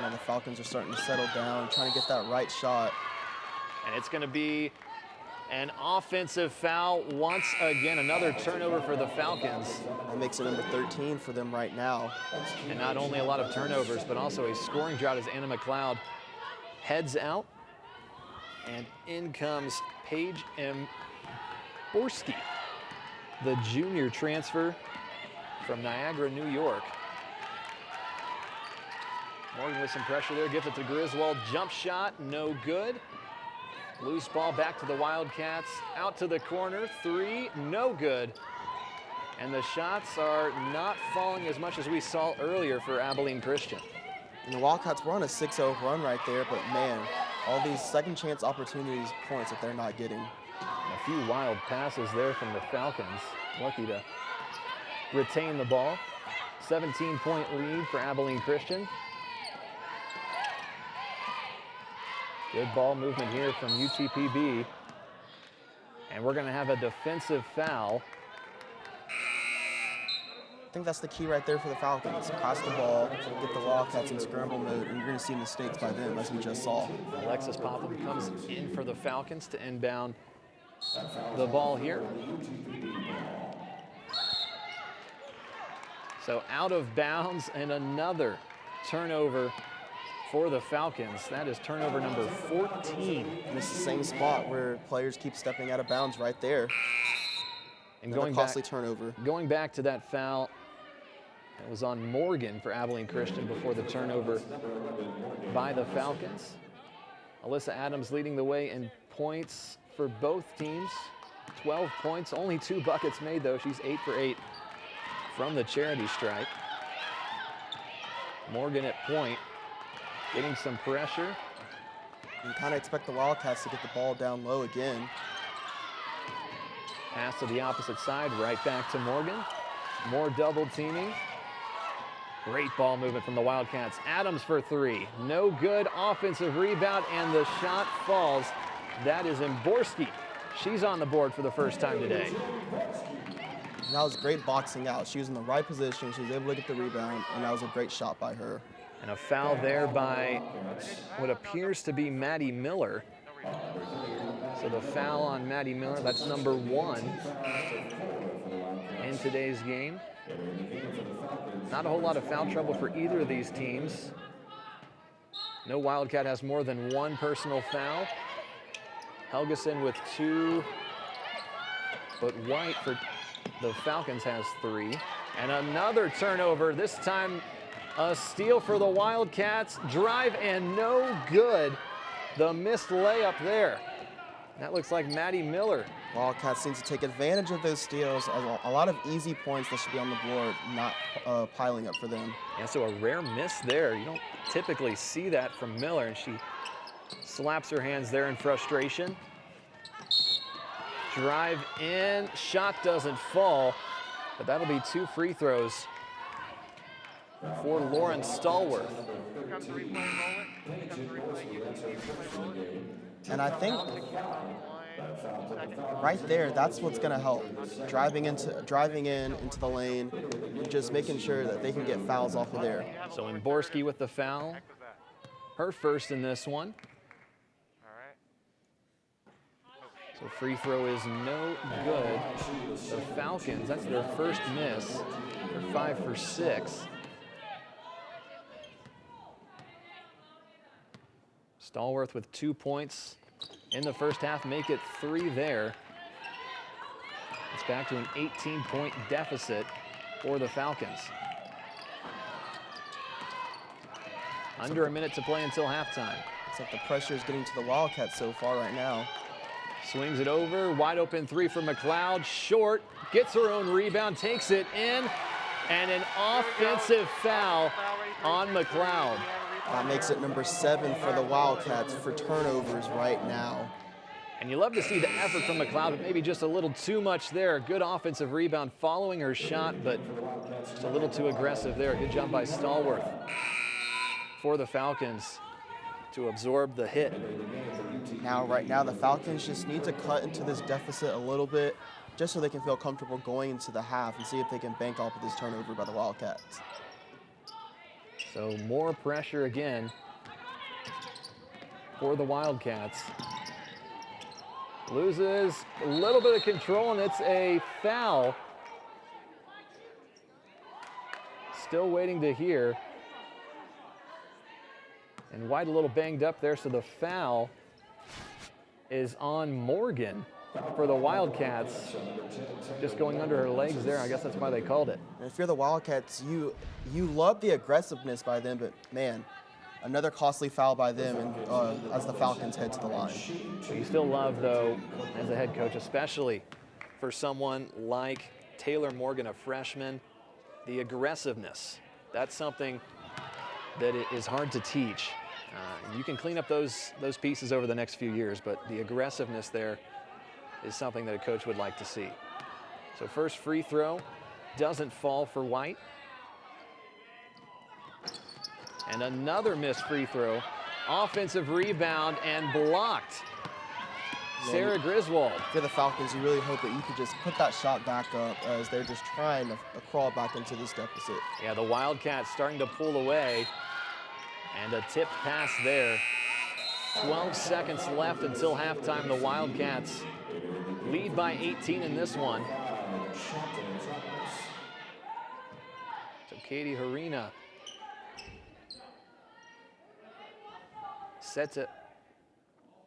[SPEAKER 2] And the Falcons are starting to settle down, trying to get that right shot.
[SPEAKER 1] And it's going to be an offensive foul once again. Another turnover for the Falcons.
[SPEAKER 2] That makes it number 13 for them right now.
[SPEAKER 1] And not only a lot of turnovers, but also a scoring drought as Anna McLeod heads out. And in comes Paige M. Borski, the junior transfer from Niagara, New York. Morgan with some pressure there, gives it to Griswold. Jump shot, no good. Loose ball back to the Wildcats. Out to the corner, three, no good. And the shots are not falling as much as we saw earlier for Abilene Christian.
[SPEAKER 2] And the Wildcats were on a 6-0 run right there, but man, all these second chance opportunities, points that they're not getting.
[SPEAKER 1] A few wild passes there from the Falcons. Lucky to retain the ball. 17-point lead for Abilene Christian. Good ball movement here from UTPB. And we're going to have a defensive foul.
[SPEAKER 2] I think that's the key right there for the Falcons. Pass the ball, get the Wildcats in scramble mode, and you're going to see mistakes by them, as we just saw.
[SPEAKER 1] Alexis Popham comes in for the Falcons to inbound the ball here. So out of bounds and another turnover for the Falcons. That is turnover number 14.
[SPEAKER 2] And it's the same spot where players keep stepping out of bounds right there.
[SPEAKER 1] And
[SPEAKER 2] going costly turnover.
[SPEAKER 1] Going back to that foul, it was on Morgan for Abilene Christian before the turnover by the Falcons. Alyssa Adams leading the way in points for both teams. 12 points, only 2 buckets made though. She's 8 for 8 from the charity stripe. Morgan at point, getting some pressure.
[SPEAKER 2] You kind of expect the Wildcats to get the ball down low again.
[SPEAKER 1] Pass to the opposite side, right back to Morgan. More double teaming. Great ball movement from the Wildcats. Adams for three. No good. Offensive rebound, and the shot falls. That is Imborski. She's on the board for the first time today.
[SPEAKER 2] That was great boxing out. She was in the right position. She was able to get the rebound, and that was a great shot by her.
[SPEAKER 1] And a foul there by what appears to be Maddie Miller. So the foul on Maddie Miller, that's number 1 in today's game. Not a whole lot of foul trouble for either of these teams. No Wildcat has more than 1 personal foul. Helgeson with 2, but White for the Falcons has 3. And another turnover, this time a steal for the Wildcats. Drive and no good. The missed layup there. That looks like Maddie Miller.
[SPEAKER 2] Wildcats seem to take advantage of those steals. A lot of easy points that should be on the board, not piling up for them.
[SPEAKER 1] Yeah, so a rare miss there. You don't typically see that from Miller, and she slaps her hands there in frustration. Drive in, shot doesn't fall, but that'll be 2 free throws for Lauren Stallworth.
[SPEAKER 2] And I think right there, that's what's going to help. Driving in into the lane, just making sure that they can get fouls off of there.
[SPEAKER 1] So Imborski with the foul, her first in this one. So free throw is no good. The Falcons, that's their first miss. They're 5 for 6. Stallworth with 2 points in the first half, make it 3 there. It's back to an 18-point deficit for the Falcons. Under a minute to play until halftime.
[SPEAKER 2] Looks like the pressure is getting to the Wildcats so far right now.
[SPEAKER 1] Swings it over, wide open 3 for McLeod, short, gets her own rebound, takes it in, and an offensive foul on McLeod.
[SPEAKER 2] That makes it number 7 for the Wildcats for turnovers right now.
[SPEAKER 1] And you love to see the effort from McLeod, but maybe just a little too much there. Good offensive rebound following her shot, but just a little too aggressive there. Good job by Stallworth for the Falcons to absorb the hit.
[SPEAKER 2] Right now, the Falcons just need to cut into this deficit a little bit just so they can feel comfortable going into the half and see if they can bank off of this turnover by the Wildcats.
[SPEAKER 1] So more pressure again for the Wildcats. Loses a little bit of control, and it's a foul. Still waiting to hear. And White a little banged up there, so the foul is on Morgan for the Wildcats. Just going under her legs there. I guess that's why they called it.
[SPEAKER 2] And if you're the Wildcats, you love the aggressiveness by them, but man, another costly foul by them and, as the Falcons head to the line.
[SPEAKER 1] You still love, though, as a head coach, especially for someone like Taylor Morgan, a freshman, the aggressiveness. That's something that is hard to teach. You can clean up those pieces over the next few years, but the aggressiveness there is something that a coach would like to see. So first free throw doesn't fall for White. And another missed free throw. Offensive rebound and blocked. Sarah Griswold.
[SPEAKER 2] If you're the Falcons, you really hope that you could just put that shot back up as they're just trying to crawl back into this deficit.
[SPEAKER 1] Yeah, the Wildcats starting to pull away. And a tipped pass there. 12 seconds left until halftime. The Wildcats lead by 18 in this one. So Katie Harina set to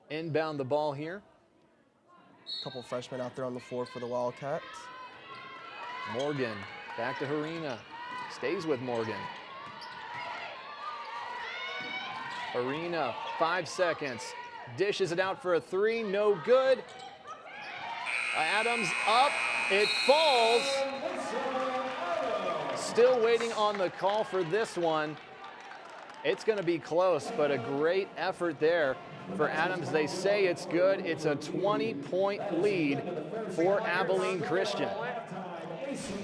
[SPEAKER 1] inbound the ball here.
[SPEAKER 2] A couple freshmen out there on the floor for the Wildcats.
[SPEAKER 1] Morgan back to Harina. Stays with Morgan. Harina, 5 seconds. Dishes it out for a 3, no good. Adams up, it falls. Still waiting on the call for this one. It's going to be close, but a great effort there for Adams. They say it's good. It's a 20-point lead for Abilene Christian.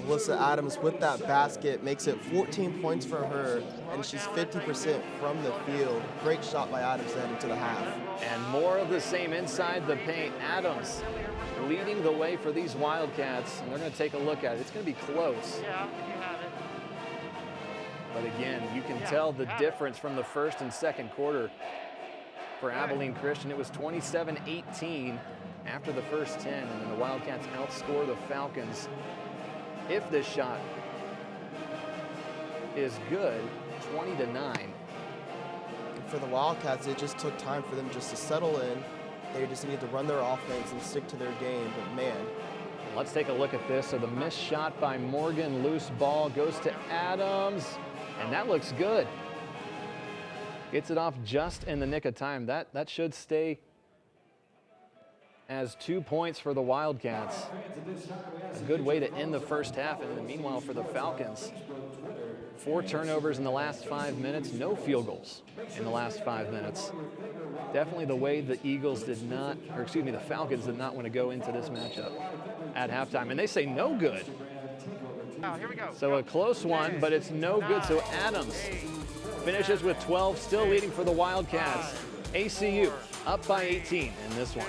[SPEAKER 2] Alyssa Adams with that basket makes it 14 points for her, and she's 50% from the field. Great shot by Adams to head into the half.
[SPEAKER 1] And more of the same inside the paint. Adams leading the way for these Wildcats, and they're going to take a look at it. It's going to be close.
[SPEAKER 3] Yeah, you have it.
[SPEAKER 1] But again, you can tell the difference from the first and second quarter for Abilene Christian. It was 27-18 after the first 10, and then the Wildcats outscore the Falcons. If this shot is good, 20-9.
[SPEAKER 2] For the Wildcats, it just took time for them just to settle in. They just needed to run their offense and stick to their game, but man.
[SPEAKER 1] Let's take a look at this. So the missed shot by Morgan, loose ball, goes to Adams, and that looks good. Gets it off just in the nick of time. That should stay as 2 points for the Wildcats. A good way to end the first half. And then meanwhile for the Falcons, 4 turnovers in the last 5 minutes, no field goals in the last 5 minutes. Definitely the way the Falcons did not want to go into this matchup at halftime. And they say no good.
[SPEAKER 3] Here we go.
[SPEAKER 1] So a close one, but it's no good. So Adams finishes with 12, still leading for the Wildcats. ACU up by 18 in this one.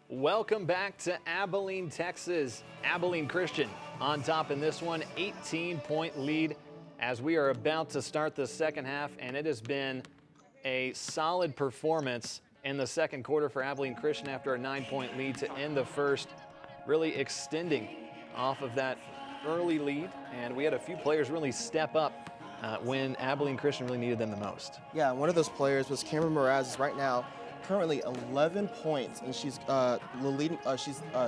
[SPEAKER 1] Welcome back to Abilene, Texas. Abilene Christian on top in this one, 18-point lead as we are about to start the second half, and it has been a solid performance in the second quarter for Abilene Christian after a 9-point lead to end the first, really extending off of that early lead, and we had a few players really step up when Abilene Christian really needed them the most.
[SPEAKER 2] Yeah, one of those players was Cameron Mraz, right now currently 11 points, and she's the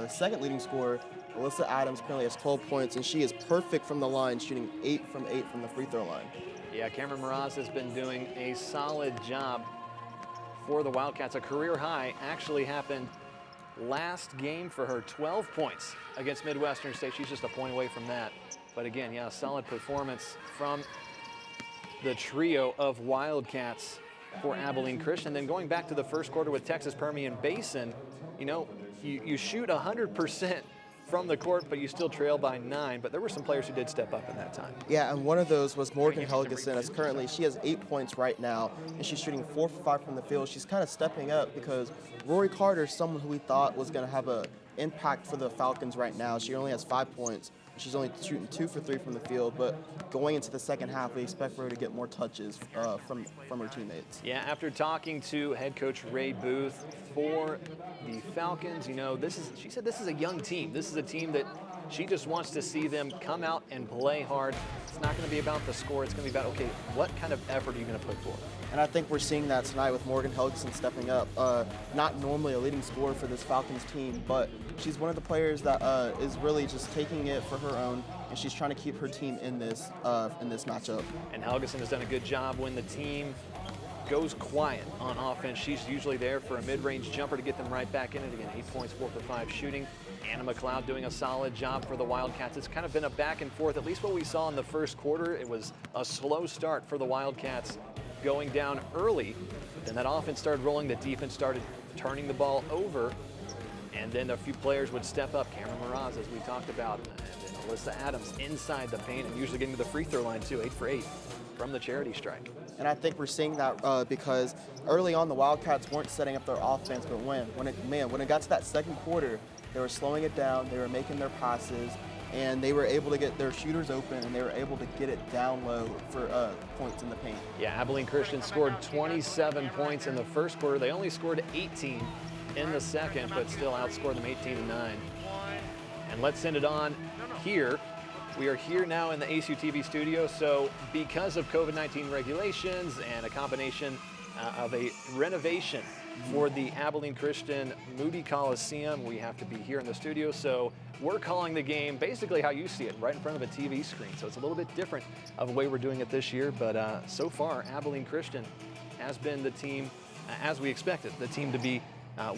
[SPEAKER 2] second leading scorer. Alyssa Adams currently has 12 points, and she is perfect from the line, shooting 8 from 8 from the free throw line.
[SPEAKER 1] Yeah, Cameron Mraz has been doing a solid job for the Wildcats. A career high actually happened last game for her, 12 points against Midwestern State. She's just a point away from that. But again, yeah, a solid performance from the trio of Wildcats for Abilene Christian. Then going back to the first quarter with Texas Permian Basin, you know, you shoot 100% from the court, but you still trail by 9. But there were some players who did step up in that time.
[SPEAKER 2] Yeah, and one of those was Morgan Helgeson, as currently she has 8 points right now, and she's shooting 4 for 5 from the field. She's kind of stepping up because Rory Carter is someone who we thought was going to have an impact for the Falcons right now. She only has 5 points. She's only shooting 2 for 3 from the field, but going into the second half, we expect her to get more touches from her teammates.
[SPEAKER 1] Yeah, after talking to head coach Ray Booth for the Falcons, you know, she said this is a young team. This is a team that she just wants to see them come out and play hard. It's not going to be about the score. It's going to be about, okay, what kind of effort are you going to put forth?
[SPEAKER 2] And I think we're seeing that tonight with Morgan Helgeson stepping up. Not normally a leading scorer for this Falcons team, but she's one of the players that is really just taking it for her own, and she's trying to keep her team in this matchup.
[SPEAKER 1] And Helgeson has done a good job when the team goes quiet on offense. She's usually there for a mid-range jumper to get them right back in it. Again, 8 points, 4 for 5 shooting. Anna McLeod doing a solid job for the Wildcats. It's kind of been a back and forth. At least what we saw in the first quarter, it was a slow start for the Wildcats, going down early. Then that offense started rolling. The defense started turning the ball over. And then a few players would step up. Cameron Mraz, as we talked about, and then Alyssa Adams inside the paint and usually getting to the free throw line too, 8 for 8 from the charity strike.
[SPEAKER 2] And I think we're seeing that because early on the Wildcats weren't setting up their offense, but when it got to that second quarter, they were slowing it down, they were making their passes, and they were able to get their shooters open, and they were able to get it down low for points in the paint.
[SPEAKER 1] Yeah, Abilene Christian scored 27 points in the first quarter. They only scored 18 in the second, but still outscored them 18-9. And let's send it on here. We are here now in the ACU TV studio, so because of COVID-19 regulations and a combination of a renovation for the Abilene Christian Moody Coliseum, we have to be here in the studio. So we're calling the game basically how you see it, right in front of a TV screen. So it's a little bit different of the way we're doing it this year, but so far Abilene Christian has been the team, as we expected, the team to be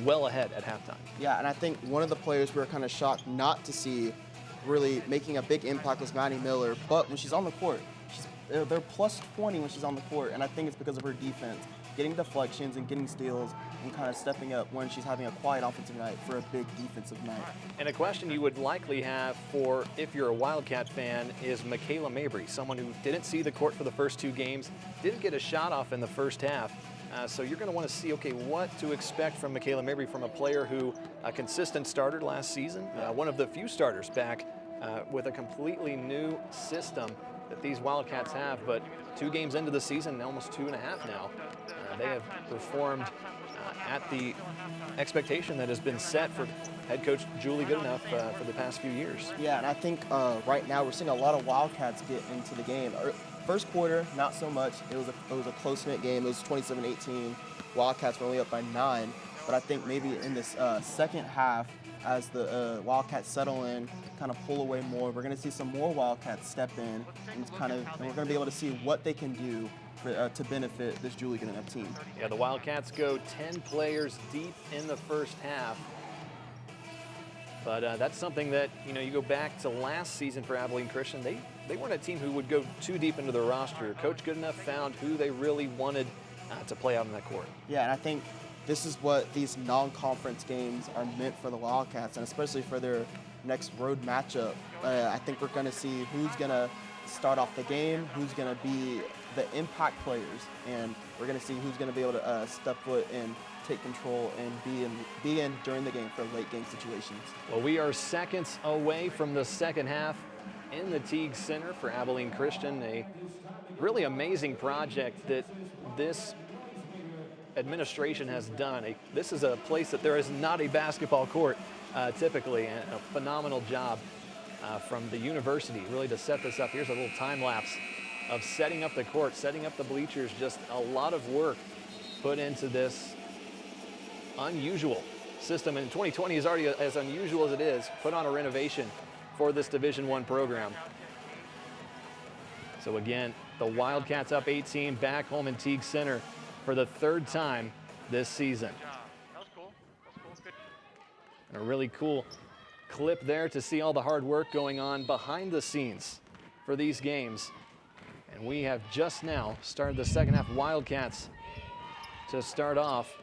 [SPEAKER 1] well ahead at halftime.
[SPEAKER 2] Yeah, and I think one of the players we were kind of shocked not to see really making a big impact was Maddie Miller. But when she's on the court, they're plus 20 when she's on the court, and I think it's because of her defense, getting deflections and getting steals and kind of stepping up when she's having a quiet offensive night for a big defensive night.
[SPEAKER 1] And a question you would likely have for, if you're a Wildcat fan, is Michaela Mabry, someone who didn't see the court for the first 2 games, didn't get a shot off in the first half. So you're going to want to see, okay, what to expect from Michaela Mabry, from a player who, a consistent starter last season, one of the few starters back with a completely new system that these Wildcats have. But 2 games into the season, almost 2.5 now, they have performed at the expectation that has been set for head coach Julie Goodenough for the past few years.
[SPEAKER 2] Yeah, and I think right now we're seeing a lot of Wildcats get into the game. First quarter, not so much. It was a close-knit game. It was 27-18. Wildcats were only up by 9. But I think maybe in this second half, as the Wildcats settle in, kind of pull away more, we're going to see some more Wildcats step in, and we're going to be able to see what they can do to benefit this Julie Goodenough team.
[SPEAKER 1] Yeah, the Wildcats go 10 players deep in the first half. But that's something that, you go back to last season for Abilene Christian, they weren't a team who would go too deep into the roster. Coach Goodenough found who they really wanted to play out on that court.
[SPEAKER 2] Yeah, and I think this is what these non-conference games are meant for the Wildcats, and especially for their next road matchup. I think we're going to see who's going to start off the game, who's going to be the impact players, and we're going to see who's going to be able to step foot and take control and be in during the game for late game situations.
[SPEAKER 1] Well, we are seconds away from the second half in the Teague Center for Abilene Christian. A really amazing project that this administration has done. This is a place that there is not a basketball court typically, and a phenomenal job from the university really to set this up. Here's a little time lapse of setting up the court, setting up the bleachers, just a lot of work put into this unusual system. And 2020 is already as unusual as it is, put on a renovation for this Division I program. So again, the Wildcats up 18, back home in Teague Center for the 3rd time this season.
[SPEAKER 3] That was cool. Good.
[SPEAKER 1] And a really cool clip there to see all the hard work going on behind the scenes for these games. And we have just now started the second half. Wildcats to start off.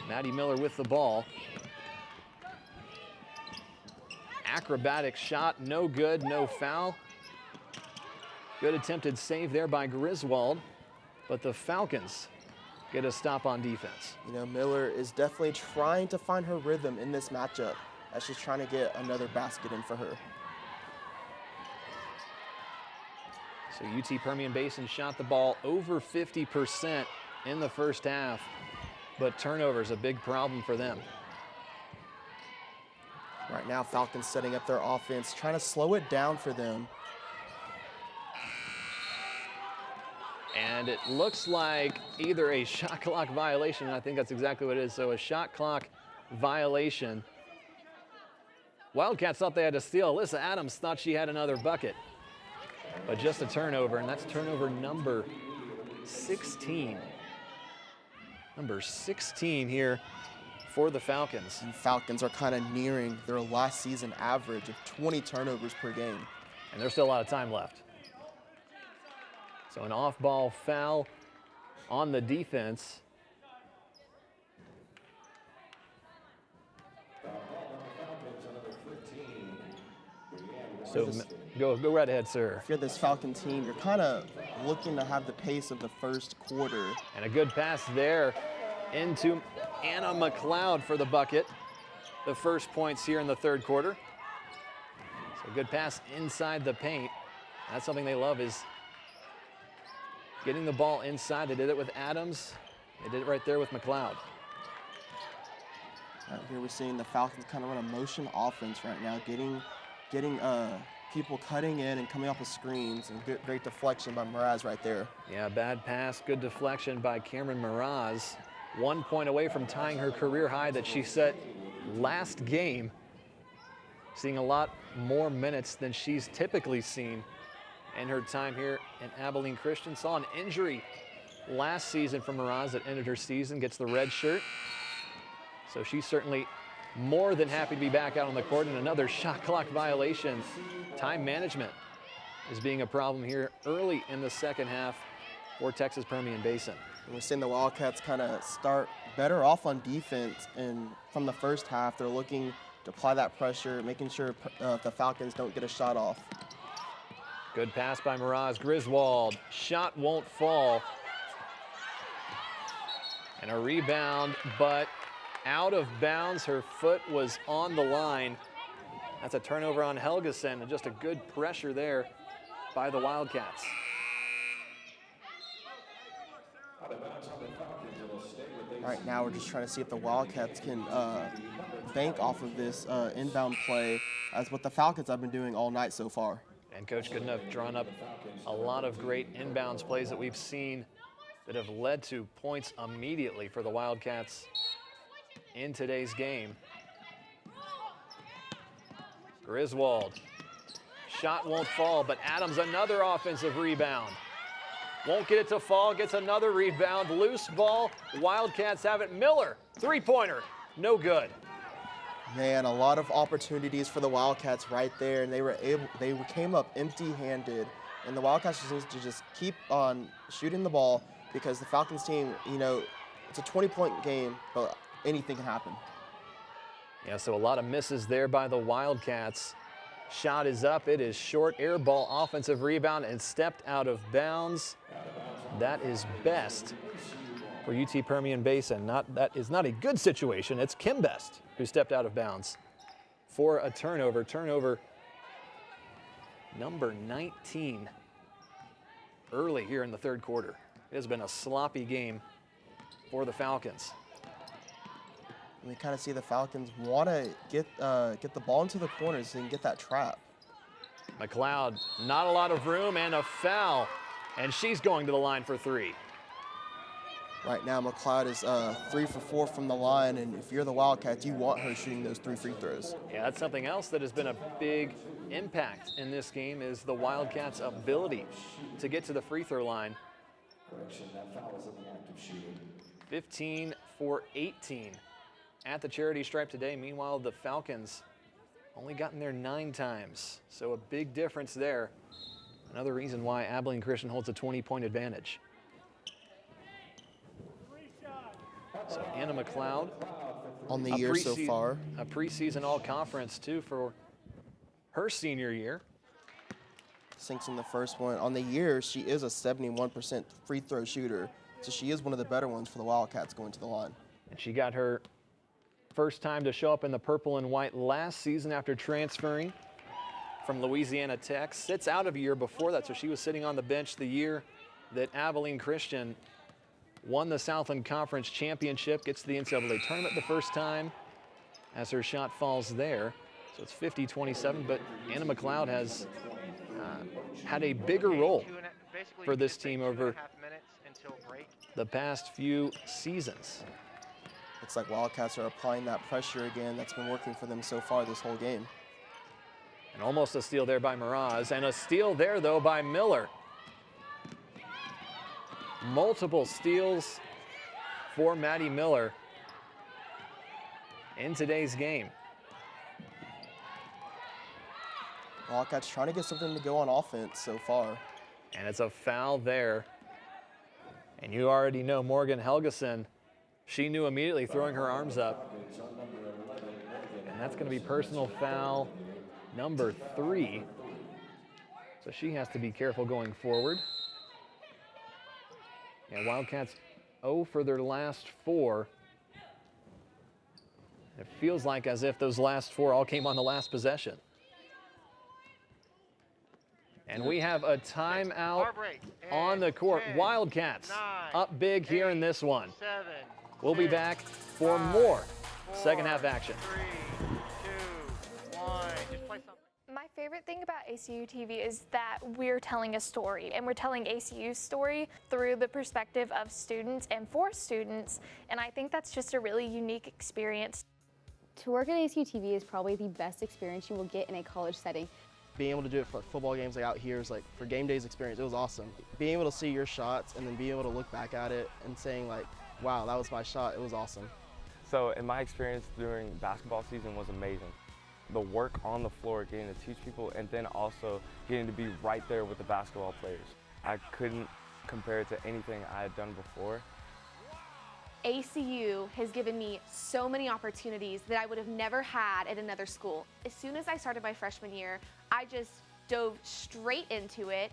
[SPEAKER 1] Maddie Miller with the ball. Acrobatic shot, no good, no foul. Good attempted save there by Griswold, but the Falcons get a stop on defense.
[SPEAKER 2] Miller is definitely trying to find her rhythm in this matchup as she's trying to get another basket in for her.
[SPEAKER 1] So UT Permian Basin shot the ball over 50% in the first half, but turnovers a big problem for them.
[SPEAKER 2] Right now, Falcons setting up their offense, trying to slow it down for them.
[SPEAKER 1] And it looks like either a shot clock violation, and I think that's exactly what it is. So a shot clock violation. Wildcats thought they had to steal. Alyssa Adams thought she had another bucket, but just a turnover, and that's turnover number 16. Number 16 here for the Falcons.
[SPEAKER 2] And Falcons are kind of nearing their last season average of 20 turnovers per game.
[SPEAKER 1] And there's still a lot of time left. So an off-ball foul on the defense. So go right ahead, sir.
[SPEAKER 2] If you're this Falcon team, you're kind of looking to have the pace of the first quarter.
[SPEAKER 1] And a good pass there into Anna McLeod for the bucket. The first points here in the 3rd quarter. So good pass inside the paint. That's something they love, is getting the ball inside. They did it with Adams. They did it right there with McLeod.
[SPEAKER 2] Here we're seeing the Falcons kind of run a motion offense right now, getting people cutting in and coming off of screens, and great deflection by Mraz right there.
[SPEAKER 1] Yeah, bad pass, good deflection by Cameron Mraz. 1 point away from tying her career high that she set last game. Seeing a lot more minutes than she's typically seen in her time here in Abilene Christian. Saw an injury last season from Mraz that ended her season, gets the red shirt. So she certainly more than happy to be back out on the court, and another shot clock violation. Time management is being a problem here early in the second half for Texas Permian Basin.
[SPEAKER 2] And we're seeing the Wildcats kind of start better off on defense, and from the first half, they're looking to apply that pressure, making sure the Falcons don't get a shot off.
[SPEAKER 1] Good pass by Miraz Griswold. Shot won't fall. And a rebound, but out of bounds. Her foot was on the line. That's a turnover on Helgeson, and just a good pressure there by the Wildcats.
[SPEAKER 2] All right, now we're just trying to see if the Wildcats can bank off of this inbound play, as what the Falcons have been doing all night so far.
[SPEAKER 1] And Coach Goodenough drawn up a lot of great inbounds plays that we've seen that have led to points immediately for the Wildcats in today's game. Griswold. Shot won't fall, but Adams another offensive rebound. Won't get it to fall, gets another rebound. Loose ball, Wildcats have it. Miller, three-pointer, no good.
[SPEAKER 2] Man, a lot of opportunities for the Wildcats right there, and they came up empty-handed, and the Wildcats just need to just keep on shooting the ball, because the Falcons team, you know, it's a 20-point game, but anything can happen.
[SPEAKER 1] Yeah, so a lot of misses there by the Wildcats. Shot is up, it is short, air ball, offensive rebound, and stepped out of bounds. That is best for UT Permian Basin. That is not a good situation. It's Kim Best who stepped out of bounds for a turnover. Turnover number 19 early here in the third quarter. It has been a sloppy game for the Falcons.
[SPEAKER 2] And we kind of see the Falcons want to get the ball into the corners so they can get that trap.
[SPEAKER 1] McLeod, not a lot of room, and a foul. And she's going to the line for three.
[SPEAKER 2] Right now, McLeod is 3 for 4 from the line, and if you're the Wildcats, you want her shooting those 3 free throws.
[SPEAKER 1] Yeah, that's something else that has been a big impact in this game, is the Wildcats' ability to get to the free throw line. 15 for 18 at the charity stripe today. Meanwhile, the Falcons only gotten there 9 times, so a big difference there. Another reason why Abilene Christian holds a 20-point advantage. So Anna McLeod
[SPEAKER 2] on the year so far.
[SPEAKER 1] A preseason all-conference too for her senior year.
[SPEAKER 2] Sinks in the first one. On the year, she is a 71% free throw shooter, so she is one of the better ones for the Wildcats going to the line.
[SPEAKER 1] And she got her first time to show up in the purple and white last season after transferring from Louisiana Tech. Sits out of a year before that, so she was sitting on the bench the year that Abilene Christian won the Southland Conference Championship, gets to the NCAA tournament the first time as her shot falls there. So it's 50-27, but Anna McLeod has had a bigger role for this team over the past few seasons.
[SPEAKER 2] Looks like Wildcats are applying that pressure again. That's been working for them so far this whole game.
[SPEAKER 1] And almost a steal there by Miraz, and a steal there, though, by Miller. Multiple steals for Maddie Miller in today's game.
[SPEAKER 2] Wildcats trying to get something to go on offense so far.
[SPEAKER 1] And it's a foul there. And you already know Morgan Helgeson. She knew immediately, throwing her arms up. And that's going to be personal foul number 3. So she has to be careful going forward. Yeah, Wildcats 0 for their last 4. It feels like as if those last 4 all came on the last possession. And we have a timeout on the court. 10, Wildcats
[SPEAKER 3] 9,
[SPEAKER 1] up big here
[SPEAKER 3] 8,
[SPEAKER 1] in this one.
[SPEAKER 3] 7,
[SPEAKER 1] We'll be back for
[SPEAKER 3] 5,
[SPEAKER 1] more
[SPEAKER 3] 4,
[SPEAKER 1] second half action.
[SPEAKER 3] 3, 2, 1. Just play something.
[SPEAKER 12] My favorite thing about ACU TV is that we're telling a story, and we're telling ACU's story through the perspective of students and for students, and I think that's just a really unique experience.
[SPEAKER 13] To work at ACU TV is probably the best experience you will get in a college setting.
[SPEAKER 2] Being able to do it for football games like out here is like, for game days experience, it was awesome. Being able to see your shots and then being able to look back at it and saying like, wow, that was my shot, it was awesome.
[SPEAKER 14] So in my experience during basketball season was amazing. The work on the floor, getting to teach people, and then also getting to be right there with the basketball players. I couldn't compare it to anything I had done before.
[SPEAKER 15] ACU has given me so many opportunities that I would have never had at another school. As soon as I started my freshman year, I just dove straight into it.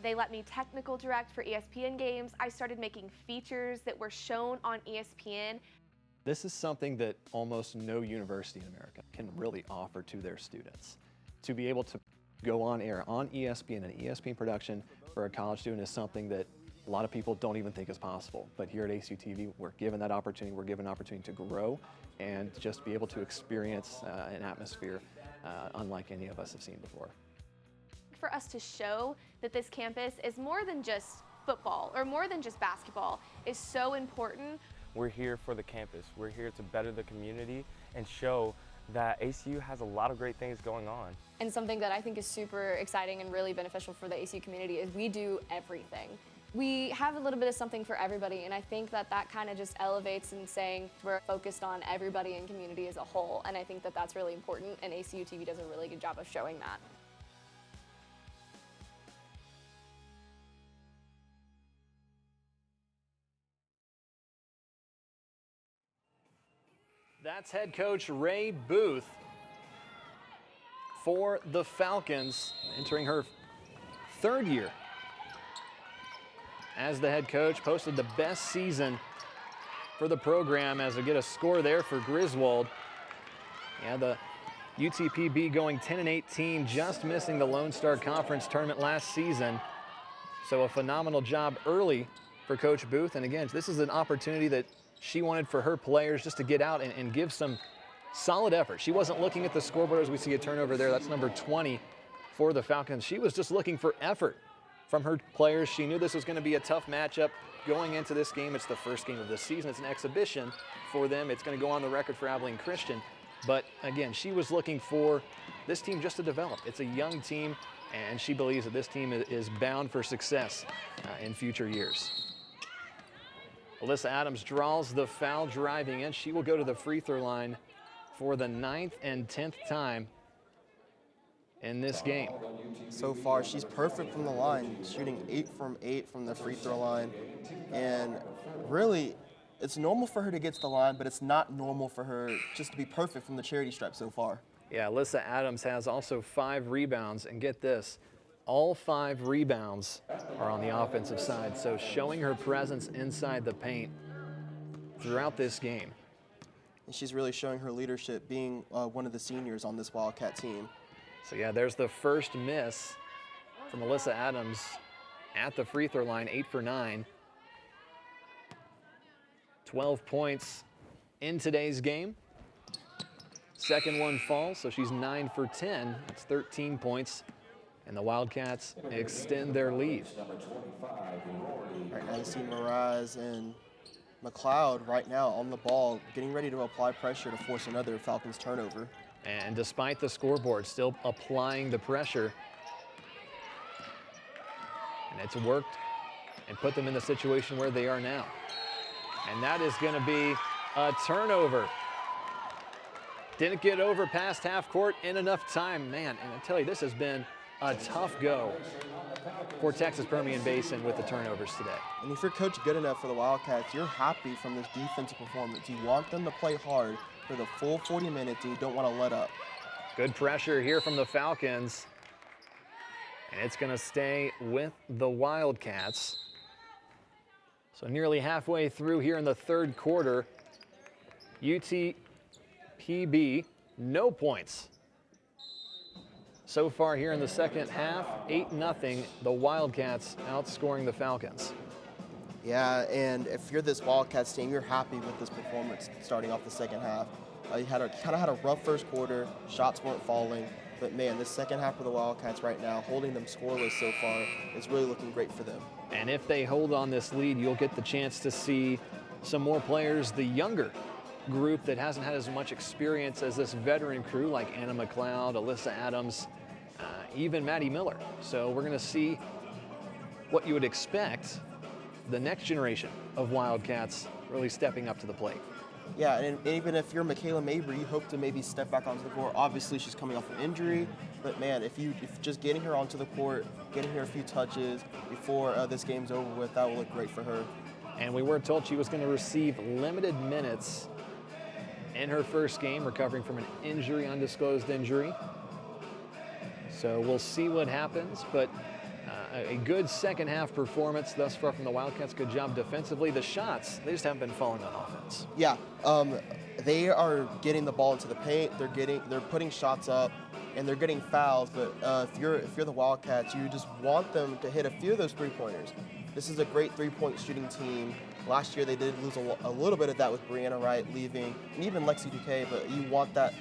[SPEAKER 15] They let me technical direct for ESPN games. I started making features that were shown on ESPN.
[SPEAKER 1] This is something that almost no university in America can really offer to their students. To be able to go on air on ESPN and ESPN production for a college student is something that a lot of people don't even think is possible. But here at ACU TV, we're given that opportunity. We're given an opportunity to grow and just be able to experience an atmosphere unlike any of us have seen before.
[SPEAKER 15] For us to show that this campus is more than just football or more than just basketball is so important.
[SPEAKER 14] We're here for the campus. We're here to better the community and show that ACU has a lot of great things going on.
[SPEAKER 13] And something that I think is super exciting and really beneficial for the ACU community is we do everything. We have a little bit of something for everybody, and I think that that kind of just elevates in saying we're focused on everybody in community as a whole, and I think that that's really important, and ACU TV does a really good job of showing that.
[SPEAKER 1] That's head coach Ray Booth for the Falcons, entering her third year as the head coach. Posted the best season for the program as we get a score there for Griswold. Yeah, the UTPB going 10-18, just missing the Lone Star Conference tournament last season. So a phenomenal job early for Coach Booth. And again, this is an opportunity that she wanted for her players just to get out and give some solid effort. She wasn't looking at the scoreboard as we see a turnover there. That's number 20 for the Falcons. She was just looking for effort from her players. She knew this was going to be a tough matchup going into this game. It's the first game of the season. It's an exhibition for them. It's going to go on the record for Abilene Christian. But again, she was looking for this team just to develop. It's a young team, and she believes that this team is bound for success in future years. Alyssa Adams draws the foul driving in. She will go to the free throw line for the 9th and 10th time in this game.
[SPEAKER 2] So far, she's perfect from the line, shooting 8 from 8 from the free throw line. And really, it's normal for her to get to the line, but it's not normal for her just to be perfect from the charity stripe so far.
[SPEAKER 1] Yeah, Alyssa Adams has also 5 rebounds, and get this, all 5 rebounds are on the offensive side, so showing her presence inside the paint throughout this game.
[SPEAKER 2] And she's really showing her leadership, being one of the seniors on this Wildcat team.
[SPEAKER 1] So yeah, there's the first miss from Alyssa Adams at the free throw line, 8 for 9. 12 points in today's game. Second one falls, so she's 9 for 10. That's 13 points. And the Wildcats extend their lead.
[SPEAKER 2] Right now you see Miraz and McLeod right now on the ball, getting ready to apply pressure to force another Falcons turnover.
[SPEAKER 1] And despite the scoreboard, still applying the pressure. And it's worked and put them in the situation where they are now. And that is going to be a turnover. Didn't get over past half court in enough time, man. And I tell you, this has been a tough go for Texas Permian Basin with the turnovers today.
[SPEAKER 2] And if you're coach good enough for the Wildcats, you're happy from this defensive performance. You want them to play hard for the full 40 minutes, and you don't want to let up.
[SPEAKER 1] Good pressure here from the Falcons. And it's going to stay with the Wildcats. So nearly halfway through here in the third quarter, UTPB, no points. So far here in the second half, 8-0, the Wildcats outscoring the Falcons.
[SPEAKER 2] Yeah, and if you're this Wildcats team, you're happy with this performance starting off the second half. You kind of had a rough first quarter, shots weren't falling, but man, this second half of the Wildcats right now, holding them scoreless so far, is really looking great for them.
[SPEAKER 1] And if they hold on this lead, you'll get the chance to see some more players, the younger group that hasn't had as much experience as this veteran crew, like Anna McLeod, Alyssa Adams, even Maddie Miller. So we're going to see what you would expect, the next generation of Wildcats really stepping up to the plate.
[SPEAKER 2] Yeah, and even if you're Michaela Mabry, you hope to maybe step back onto the court. Obviously, she's coming off an injury, but man, if just getting her onto the court, getting her a few touches before this game's over with, that will look great for her.
[SPEAKER 1] And we were told she was going to receive limited minutes in her first game, recovering from an injury, undisclosed injury. So we'll see what happens, but a good second half performance thus far from the Wildcats. Good job defensively. The shots, they just haven't been falling on offense.
[SPEAKER 2] Yeah, they are getting the ball into the paint. They're putting shots up, and they're getting fouls. But if you're the Wildcats, you just want them to hit a few of those three-pointers. This is a great three-point shooting team. Last year they did lose a little bit of that with Brianna Wright leaving, and even Lexi Duque. But you want to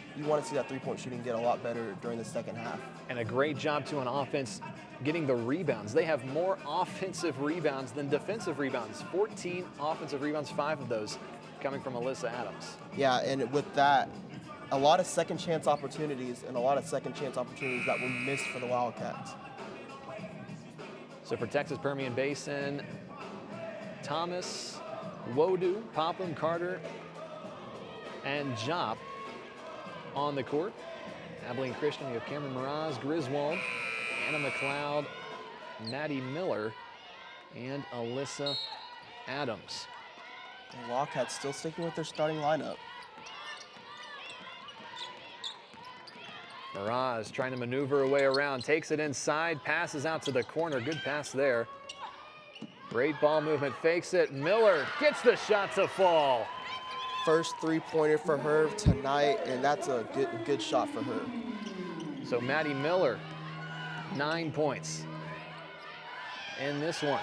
[SPEAKER 2] see that three-point shooting get a lot better during the second half. And
[SPEAKER 1] a great job too on offense, getting the rebounds. They have more offensive rebounds than defensive rebounds. 14 offensive rebounds, 5 of those coming from Alyssa Adams.
[SPEAKER 2] Yeah, and with that, a lot of second chance opportunities that were missed for the Wildcats.
[SPEAKER 1] So for Texas Permian Basin, Thomas, Wodu, Popham, Carter, and Jop on the court. Abilene Christian, you have Cameron Miraz, Griswold, Anna McLeod, Maddie Miller, and Alyssa Adams.
[SPEAKER 2] The Wildcats still sticking with their starting lineup.
[SPEAKER 1] Miraz trying to maneuver a way around, takes it inside, passes out to the corner. Good pass there. Great ball movement, fakes it. Miller gets the shot to fall.
[SPEAKER 2] First three-pointer for her tonight, and that's a good shot for her.
[SPEAKER 1] So Maddie Miller, 9 points in this one.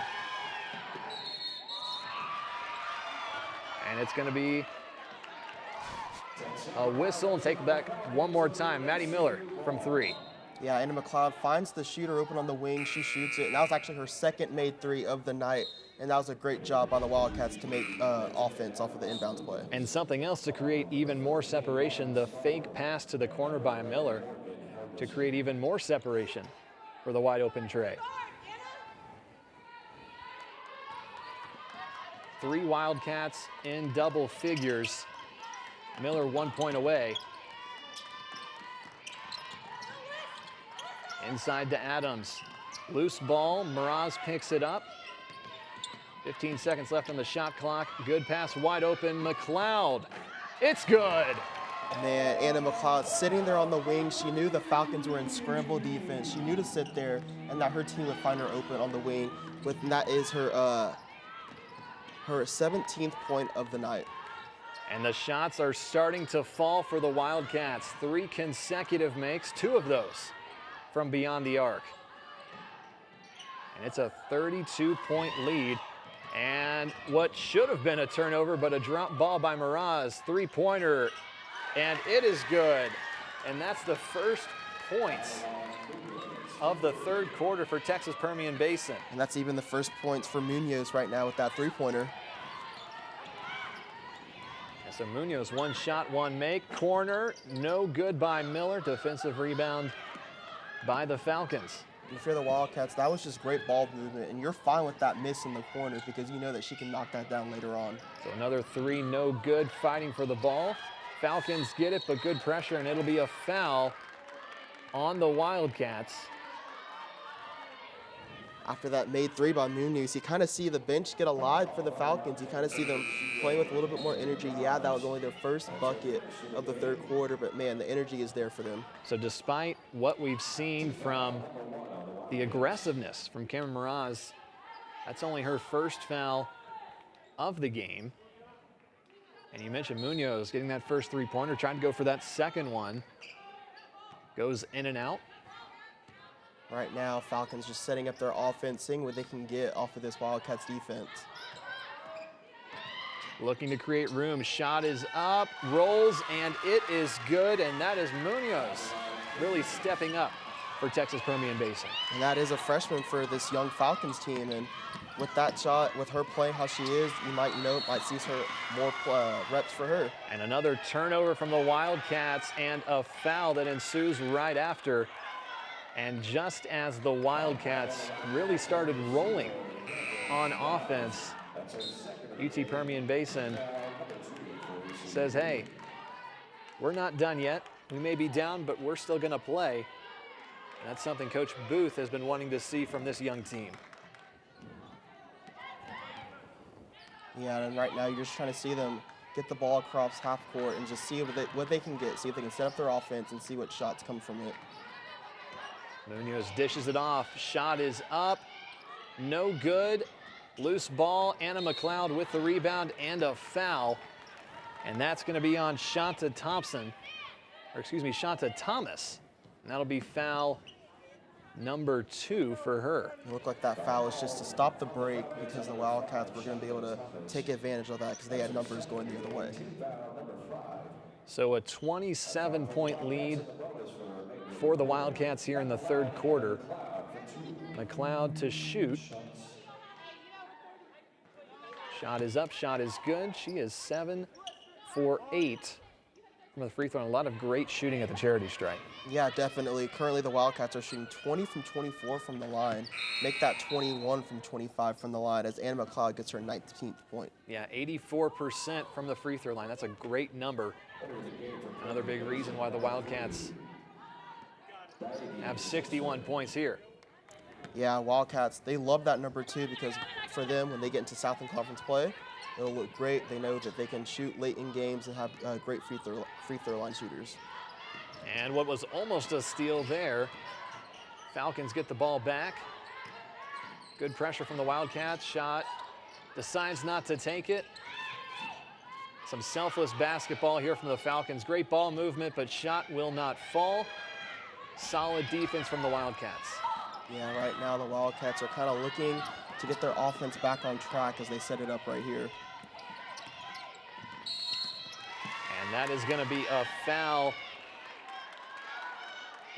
[SPEAKER 1] And it's going to be a whistle and take it back one more time. Maddie Miller from 3.
[SPEAKER 2] Yeah, Anna McLeod finds the shooter open on the wing. She shoots it, and that was actually her second made 3 of the night. And that was a great job by the Wildcats to make offense off of the inbounds play.
[SPEAKER 1] And something else to create even more separation, the fake pass to the corner by Miller to create even more separation for the wide open Trey. 3 Wildcats in double figures. Miller 1 point away. Inside to Adams. Loose ball, Miraz picks it up. 15 seconds left on the shot clock. Good pass, wide open, McLeod. It's good.
[SPEAKER 2] Man, Anna McLeod sitting there on the wing. She knew the Falcons were in scramble defense. She knew to sit there and that her team would find her open on the wing. And that is her 17th point of the night.
[SPEAKER 1] And the shots are starting to fall for the Wildcats. 3 consecutive makes, 2 of those from beyond the arc. And it's a 32-point lead. And what should have been a turnover, but a drop ball by Miraz, 3-pointer, and it is good. And that's the first points of the third quarter for Texas Permian Basin.
[SPEAKER 2] And that's even the first points for Munoz right now with that 3-pointer.
[SPEAKER 1] So Munoz, 1 shot, 1 make. Corner, no good by Miller. Defensive rebound by the Falcons.
[SPEAKER 2] If you're the Wildcats, that was just great ball movement, and you're fine with that miss in the corner because you know that she can knock that down later on.
[SPEAKER 1] So another 3, no good, fighting for the ball. Falcons get it, but good pressure, and it'll be a foul on the Wildcats.
[SPEAKER 2] After that made 3 by Munoz, you kind of see the bench get alive for the Falcons. You kind of see them playing with a little bit more energy. Yeah, that was only their first bucket of the third quarter, but man, the energy is there for them.
[SPEAKER 1] So despite what we've seen from the aggressiveness from Cameron Miraz, that's only her first foul of the game. And you mentioned Munoz getting that first 3-pointer, trying to go for that second one. Goes in and out.
[SPEAKER 2] Right now, Falcons just setting up their offense, seeing what they can get off of this Wildcats defense.
[SPEAKER 1] Looking to create room. Shot is up, rolls, and it is good. And that is Munoz really stepping up for Texas Permian Basin.
[SPEAKER 2] And that is a freshman for this young Falcons team. And with that shot, with her playing how she is, you might see her more reps for her.
[SPEAKER 1] And another turnover from the Wildcats and a foul that ensues right after. And just as the Wildcats really started rolling on offense, UT Permian Basin says, hey, we're not done yet. We may be down, but we're still going to play. And that's something Coach Booth has been wanting to see from this young team.
[SPEAKER 2] Yeah, and right now you're just trying to see them get the ball across half court and just see what they can get, see if they can set up their offense and see what shots come from it.
[SPEAKER 1] Munoz dishes it off. Shot is up. No good. Loose ball. Anna McLeod with the rebound and a foul. And that's going to be on Shanta Thomas. And that'll be foul number 2 for her.
[SPEAKER 2] It looked like that foul was just to stop the break because the Wildcats were going to be able to take advantage of that because they had numbers going the other way.
[SPEAKER 1] So a 27-point lead for the Wildcats here in the third quarter. McLeod to shoot. Shot is up, shot is good. She is 7 for 8 from the free throw. And a lot of great shooting at the charity stripe.
[SPEAKER 2] Yeah, definitely. Currently, the Wildcats are shooting 20 from 24 from the line. Make that 21 from 25 from the line as Anna McLeod gets her 19th point.
[SPEAKER 1] Yeah, 84% from the free throw line. That's a great number. Another big reason why the Wildcats have 61 points here.
[SPEAKER 2] Yeah, Wildcats, they love that number 2 because for them, when they get into Southland Conference play, it'll look great. They know that they can shoot late in games and have great free throw line shooters.
[SPEAKER 1] And what was almost a steal there, Falcons get the ball back. Good pressure from the Wildcats. Shot, decides not to take it. Some selfless basketball here from the Falcons. Great ball movement, but shot will not fall. Solid defense from the Wildcats.
[SPEAKER 2] Yeah, right now the Wildcats are kind of looking to get their offense back on track as they set it up right here.
[SPEAKER 1] And that is going to be a foul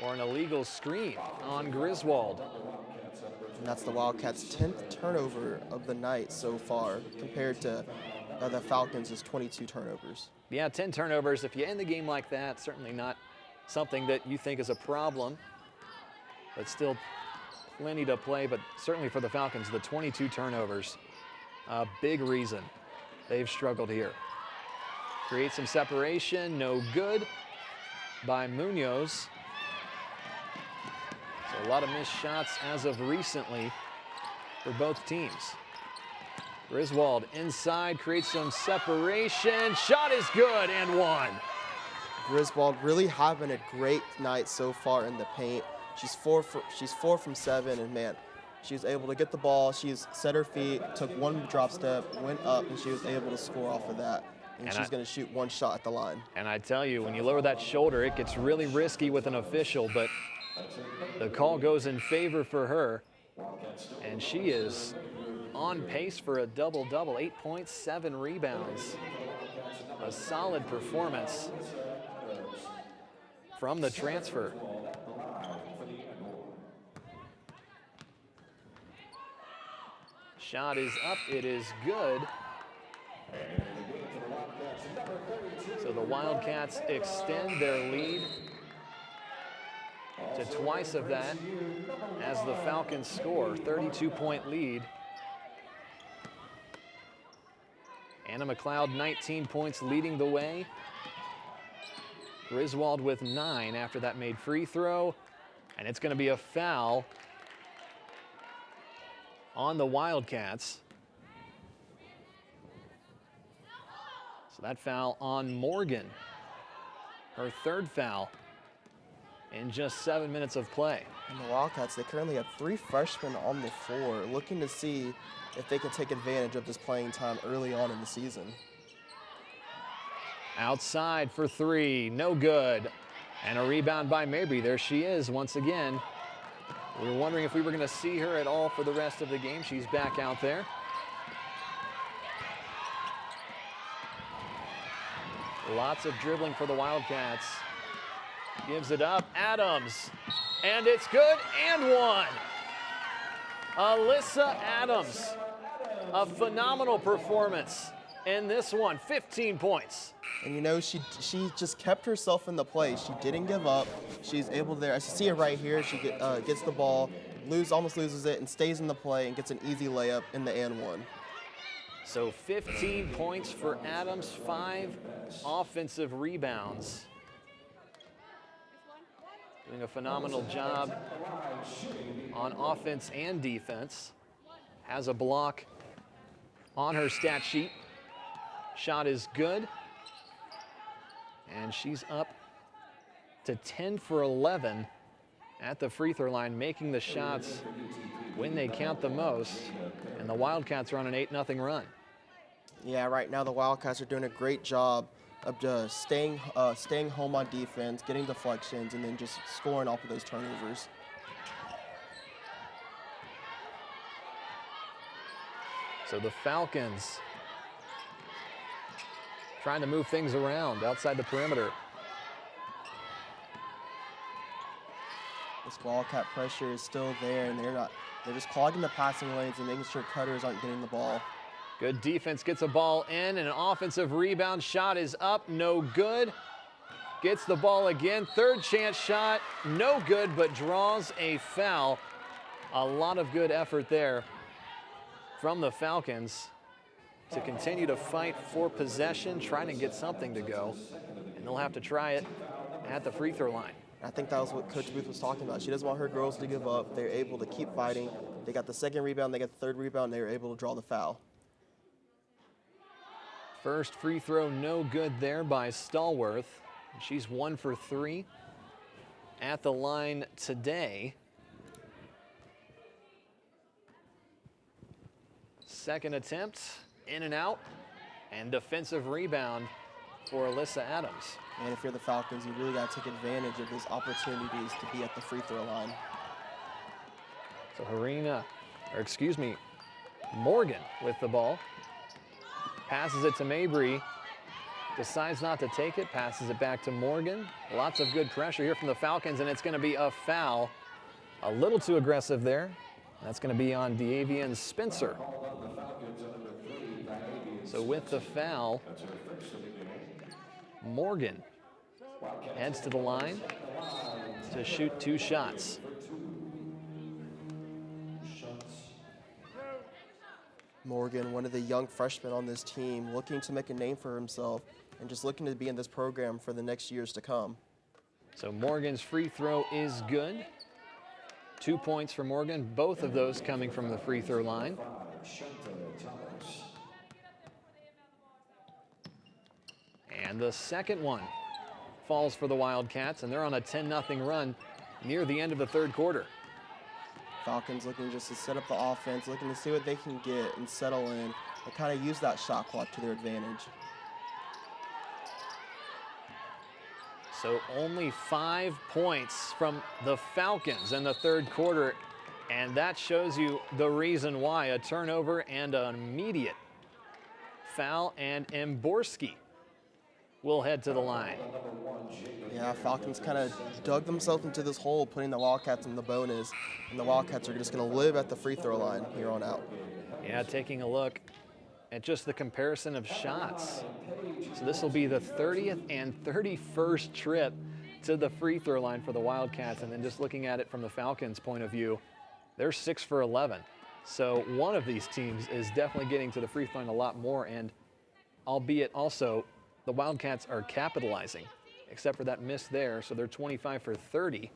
[SPEAKER 1] or an illegal screen on Griswold.
[SPEAKER 2] And that's the Wildcats' 10th turnover of the night so far, compared to the Falcons' 22 turnovers.
[SPEAKER 1] Yeah, 10 turnovers. If you end the game like that, certainly not something that you think is a problem, but still plenty to play. But certainly for the Falcons, the 22 turnovers, a big reason they've struggled here. Create some separation, no good by Munoz. So a lot of missed shots as of recently for both teams. Griswold inside, creates some separation. Shot is good and one.
[SPEAKER 2] Griswold really having a great night so far in the paint. She's 4 from 7, and man, she was able to get the ball. She's set her feet, took one drop step, went up, and she was able to score off of that. And she's going to shoot one shot at the line.
[SPEAKER 1] And I tell you, when you lower that shoulder, it gets really risky with an official, but the call goes in favor for her. And she is on pace for a double-double, 8 points, 7 rebounds. A solid performance from the transfer. Shot is up, it is good. So the Wildcats extend their lead to twice of that as the Falcons score. 32-point lead. Anna McLeod, 19 points, leading the way. Griswold with 9 after that made free throw. And it's going to be a foul on the Wildcats. So that foul on Morgan, her 3rd foul in just 7 minutes of play.
[SPEAKER 2] And the Wildcats, they currently have 3 freshmen on the floor, looking to see if they can take advantage of this playing time early on in the season.
[SPEAKER 1] Outside for 3, no good. And a rebound by Mabry. There she is once again. We were wondering if we were going to see her at all for the rest of the game. She's back out there. Lots of dribbling for the Wildcats. Gives it up, Adams. And it's good, and one. Alyssa Adams, a phenomenal performance in this one, 15 points.
[SPEAKER 2] And you know, she just kept herself in the play. She didn't give up. She's able to, I see it right here, she gets the ball, almost loses it, and stays in the play and gets an easy layup in the and one.
[SPEAKER 1] So 15 points for Adams, 5 offensive rebounds. Doing a phenomenal job on offense and defense. Has a block on her stat sheet. Shot is good. And she's up to 10 for 11 at the free throw line, making the shots when they count the most. And the Wildcats are on an 8-0 run.
[SPEAKER 2] Yeah, right now the Wildcats are doing a great job of just staying home on defense, getting deflections, and then just scoring off of those turnovers.
[SPEAKER 1] So the Falcons trying to move things around outside the perimeter.
[SPEAKER 2] This Wildcat pressure is still there, and they're just clogging the passing lanes and making sure cutters aren't getting the ball.
[SPEAKER 1] Good defense, gets a ball in, and an offensive rebound. Shot is up, no good. Gets the ball again, third chance shot, no good, but draws a foul. A lot of good effort there from the Falcons to continue to fight for possession, trying to get something to go. And they'll have to try it at the free throw line.
[SPEAKER 2] I think that was what Coach Booth was talking about. She doesn't want her girls to give up. They're able to keep fighting. They got the second rebound, they got the third rebound, they were able to draw the foul.
[SPEAKER 1] First free throw, no good there by Stallworth. She's 1 for 3 at the line today. Second attempt, in and out, and defensive rebound for Alyssa Adams.
[SPEAKER 2] And if you're the Falcons, you really got to take advantage of those opportunities to be at the free throw line.
[SPEAKER 1] So Morgan with the ball. Passes it to Mabry. Decides not to take it, passes it back to Morgan. Lots of good pressure here from the Falcons, and it's going to be a foul. A little too aggressive there. That's going to be on Deavian Spencer. So with the foul, Morgan heads to the line to shoot 2 shots.
[SPEAKER 2] Morgan, one of the young freshmen on this team, looking to make a name for himself and just looking to be in this program for the next years to come.
[SPEAKER 1] So Morgan's free throw is good. 2 points for Morgan, both of those coming from the free throw line. And the second one falls for the Wildcats, and they're on a 10-0 run near the end of the third quarter.
[SPEAKER 2] Falcons looking just to set up the offense, looking to see what they can get and settle in and kind of use that shot clock to their advantage.
[SPEAKER 1] So only 5 points from the Falcons in the third quarter, and that shows you the reason why. A turnover and an immediate foul, and Mborski will head to the line.
[SPEAKER 2] Yeah, Falcons kind of dug themselves into this hole, putting the Wildcats in the bonus, and the Wildcats are just going to live at the free throw line here on out.
[SPEAKER 1] Yeah, taking a look at just the comparison of shots. So this will be the 30th and 31st trip to the free throw line for the Wildcats, and then just looking at it from the Falcons' point of view, they're 6 for 11. So one of these teams is definitely getting to the free throw line a lot more, and albeit also the Wildcats are capitalizing, except for that miss there, so they're 25 for 30,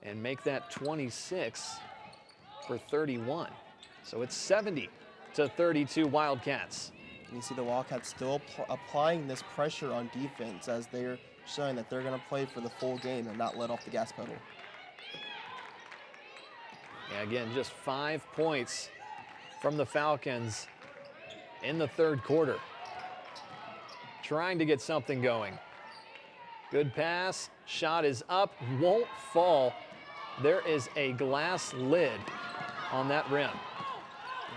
[SPEAKER 1] and make that 26 for 31. So it's 70 to 32 Wildcats.
[SPEAKER 2] You see the Wildcats still applying this pressure on defense as they're showing that they're going to play for the full game and not let off the gas pedal.
[SPEAKER 1] Yeah, again, just 5 points from the Falcons in the third quarter. Trying to get something going. Good pass, shot is up, won't fall. There is a glass lid on that rim.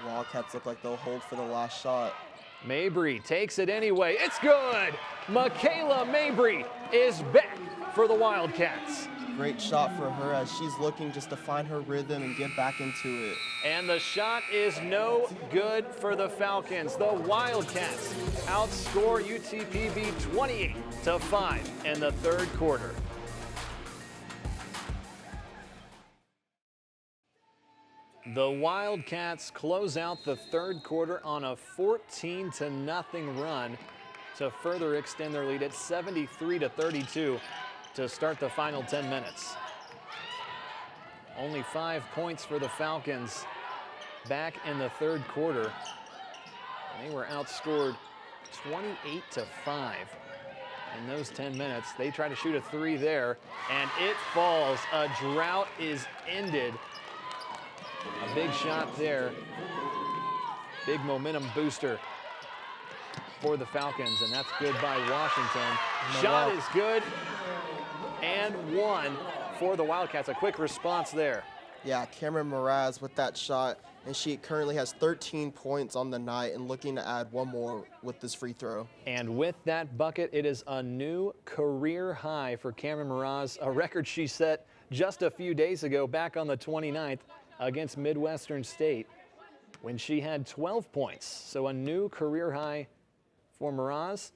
[SPEAKER 2] The Wildcats look like they'll hold for the last shot.
[SPEAKER 1] Mabry takes it anyway, it's good! Michaela Mabry is back for the Wildcats.
[SPEAKER 2] Great shot for her as she's looking just to find her rhythm and get back into it.
[SPEAKER 1] And the shot is no good for the Falcons. The Wildcats outscore UTPB 28-5 in the third quarter. The Wildcats close out the third quarter on a 14-0 run to further extend their lead at 73-32 to start the final 10 minutes. Only 5 points for the Falcons back in the third quarter. They were outscored 28-5 in those 10 minutes. They try to shoot a 3 there, and it falls. A drought is ended. A big shot there. Big momentum booster for the Falcons, and that's good by Washington. Shot is good, and one for the Wildcats. A quick response there.
[SPEAKER 2] Yeah, Cameron Mraz with that shot, and she currently has 13 points on the night and looking to add one more with this free throw.
[SPEAKER 1] And with that bucket, it is a new career high for Cameron Mraz, a record she set just a few days ago back on the 29th against Midwestern State when she had 12 points. So a new career high for Mraz,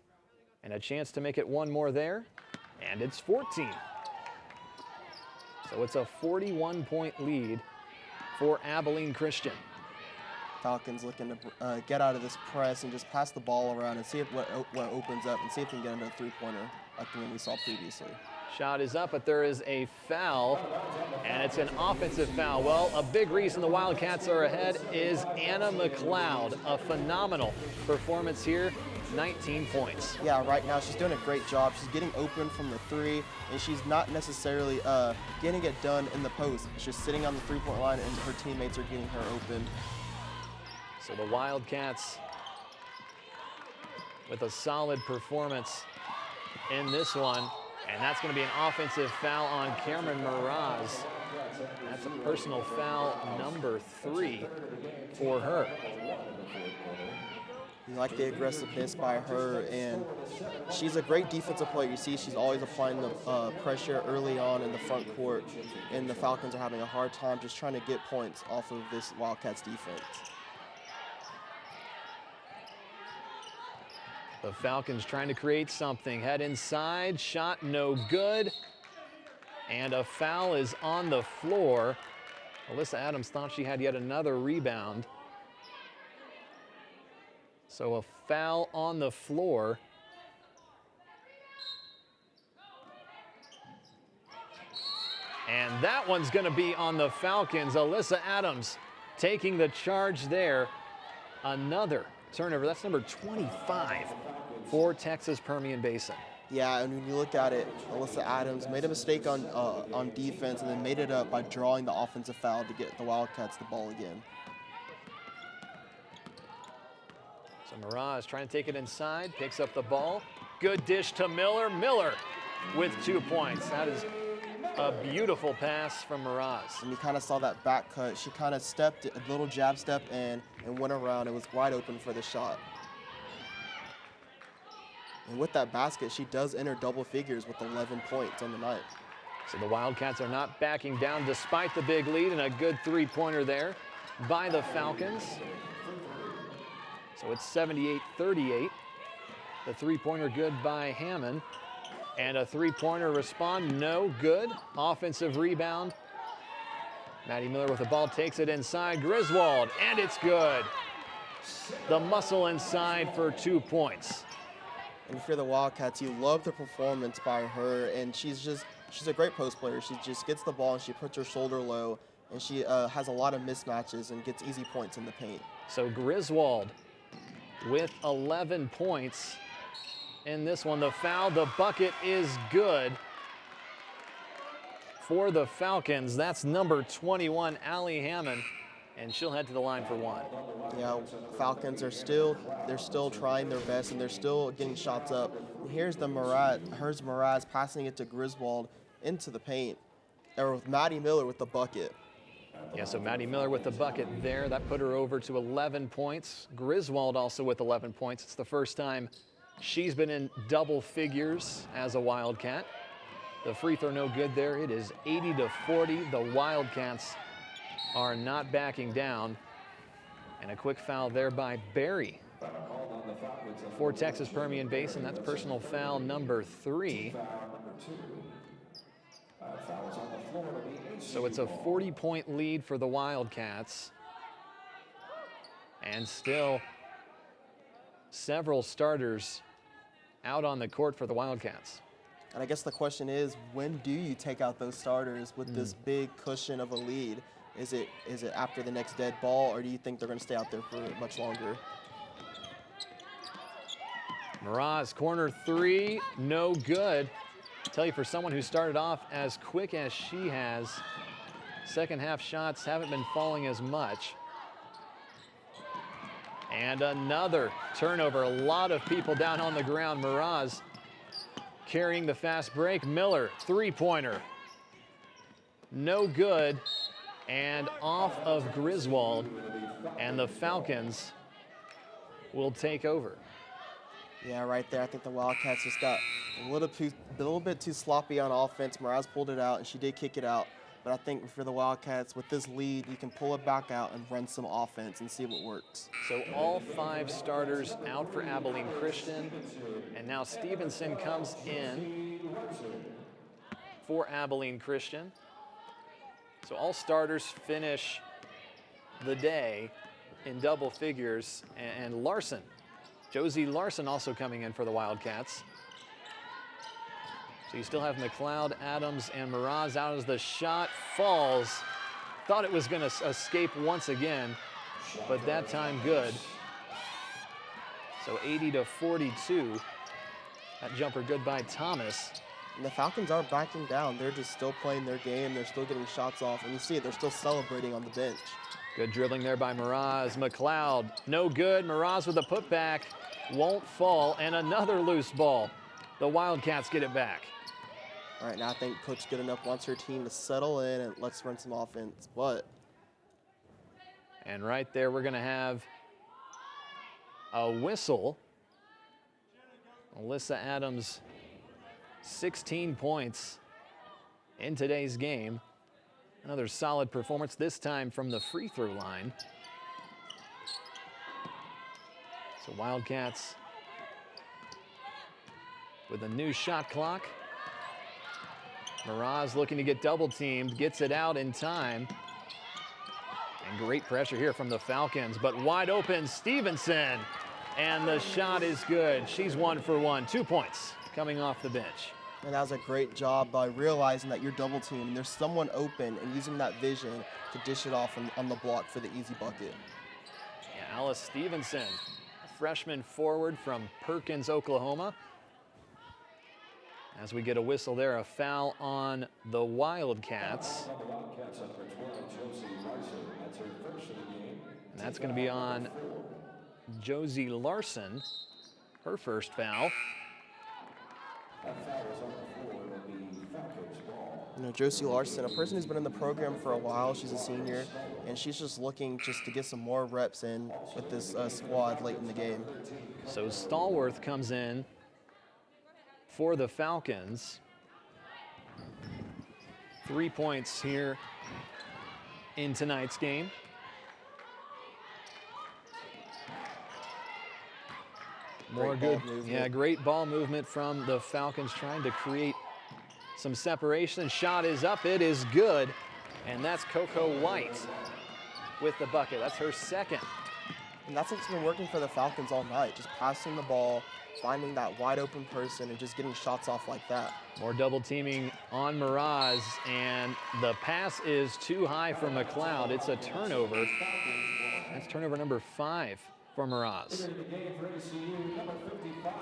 [SPEAKER 1] and a chance to make it one more there, and it's 14. So it's a 41-point lead for Abilene Christian.
[SPEAKER 2] Falcons looking to get out of this press and just pass the ball around and see if what opens up and see if they can get into a three-pointer like the one we saw previously.
[SPEAKER 1] Shot is up, but there is a foul, and it's an offensive foul. Well, a big reason the Wildcats are ahead is Anna McLeod. A phenomenal performance here, 19 points.
[SPEAKER 2] Yeah, right now she's doing a great job. She's getting open from the three, and she's not necessarily getting it done in the post. She's just sitting on the three-point line, and her teammates are getting her open.
[SPEAKER 1] So the Wildcats with a solid performance in this one. And that's going to be an offensive foul on Cameron Mraz. That's a personal foul number 3 for her.
[SPEAKER 2] You like the aggressiveness by her, and she's a great defensive player. You see she's always applying the pressure early on in the front court, and the Falcons are having a hard time just trying to get points off of this Wildcats defense.
[SPEAKER 1] The Falcons trying to create something. Head inside, shot no good. And a foul is on the floor. Alyssa Adams thought she had yet another rebound. So a foul on the floor. And that one's going to be on the Falcons. Alyssa Adams taking the charge there. Another turnover. That's number 25 for Texas Permian Basin.
[SPEAKER 2] Yeah, and when you look at it, Alyssa Adams made a mistake on defense and then made it up by drawing the offensive foul to get the Wildcats the ball again.
[SPEAKER 1] So Mraz trying to take it inside, picks up the ball. Good dish to Miller. Miller with 2 points. That is a beautiful pass from Mraz.
[SPEAKER 2] And you kind of saw that back cut. She kind of stepped, a little jab step in and went around. It was wide open for the shot. And with that basket, she does enter double figures with 11 points on the night.
[SPEAKER 1] So the Wildcats are not backing down despite the big lead, and a good three-pointer there by the Falcons. So it's 78-38. The three-pointer good by Hammond. And a three-pointer respond, no good. Offensive rebound. Maddie Miller with the ball, takes it inside. Griswold, and it's good. The muscle inside for 2 points.
[SPEAKER 2] And if you're the Wildcats, you love the performance by her, and she's a great post player. She just gets the ball and she puts her shoulder low, and she has a lot of mismatches and gets easy points in the paint.
[SPEAKER 1] So Griswold with 11 points in this one. The foul, the bucket is good for the Falcons. That's number 21, Allie Hammond, and she'll head to the line for one.
[SPEAKER 2] Yeah, Falcons are still trying their best, and they're still getting shots up. And here's Mraz passing it to Griswold into the paint, or with Maddie Miller with the bucket.
[SPEAKER 1] Yeah, so Maddie Miller with the bucket there. That put her over to 11 points. Griswold also with 11 points. It's the first time she's been in double figures as a Wildcat. The free throw no good there. It is 80-40. The Wildcats are not backing down. And a quick foul there by Barry for Texas Permian Basin. That's personal foul number 3. So it's a 40-point lead for the Wildcats. And still several starters out on the court for the Wildcats.
[SPEAKER 2] And I guess the question is, when do you take out those starters with this big cushion of a lead? Is it after the next dead ball, or do you think they're going to stay out there for much longer?
[SPEAKER 1] Miraz, corner three, no good. I tell you, for someone who started off as quick as she has, second half shots haven't been falling as much. And another turnover. A lot of people down on the ground. Miraz carrying the fast break. Miller, three-pointer. No good. And off of Griswold. And the Falcons will take over.
[SPEAKER 2] Yeah, right there. I think the Wildcats just got a little bit too sloppy on offense. Miraz pulled it out, and she did kick it out. But I think for the Wildcats, with this lead, you can pull it back out and run some offense and see what works.
[SPEAKER 1] So all 5 starters out for Abilene Christian. And now Stevenson comes in for Abilene Christian. So all starters finish the day in double figures. And Larson, Josie Larson, also coming in for the Wildcats. So you still have McLeod, Adams, and Miraz out as the shot falls. Thought it was going to escape once again, but that time good. So 80-42. That jumper good by Thomas.
[SPEAKER 2] And the Falcons aren't backing down. They're just still playing their game. They're still getting shots off. And you see it, they're still celebrating on the bench.
[SPEAKER 1] Good dribbling there by Miraz. McLeod, no good. Miraz with a putback. Won't fall. And another loose ball. The Wildcats get it back.
[SPEAKER 2] All right, now I think Coach Goodenough wants her team to settle in and let's run some offense. But
[SPEAKER 1] and right there, we're going to have a whistle. Alyssa Adams, 16 points in today's game. Another solid performance, this time from the free throw line. So Wildcats with a new shot clock. Miraz looking to get double teamed, gets it out in time. And great pressure here from the Falcons, but wide open Stevenson. And the shot is good. She's 1 for 1, 2 points coming off the bench.
[SPEAKER 2] And that was a great job by realizing that you're double teamed and there's someone open and using that vision to dish it off on the block for the easy bucket.
[SPEAKER 1] Yeah, Alice Stevenson, a freshman forward from Perkins, Oklahoma. As we get a whistle there, a foul on the Wildcats. And that's going to be on Josie Larson, her first foul.
[SPEAKER 2] You know, Josie Larson, a person who's been in the program for a while. She's a senior, and she's just looking just to get some more reps in with this squad late in the game.
[SPEAKER 1] So Stallworth comes in for the Falcons. 3 points here in tonight's game. More good, yeah, great ball movement from the Falcons, trying to create some separation. Shot is up, it is good. And that's Coco White with the bucket. That's her second.
[SPEAKER 2] And that's what's been working for the Falcons all night, just passing the ball, finding that wide open person and just getting shots off like that.
[SPEAKER 1] More double teaming on Miraz, and the pass is too high for McLeod. It's a turnover. That's turnover number 5 for Miraz.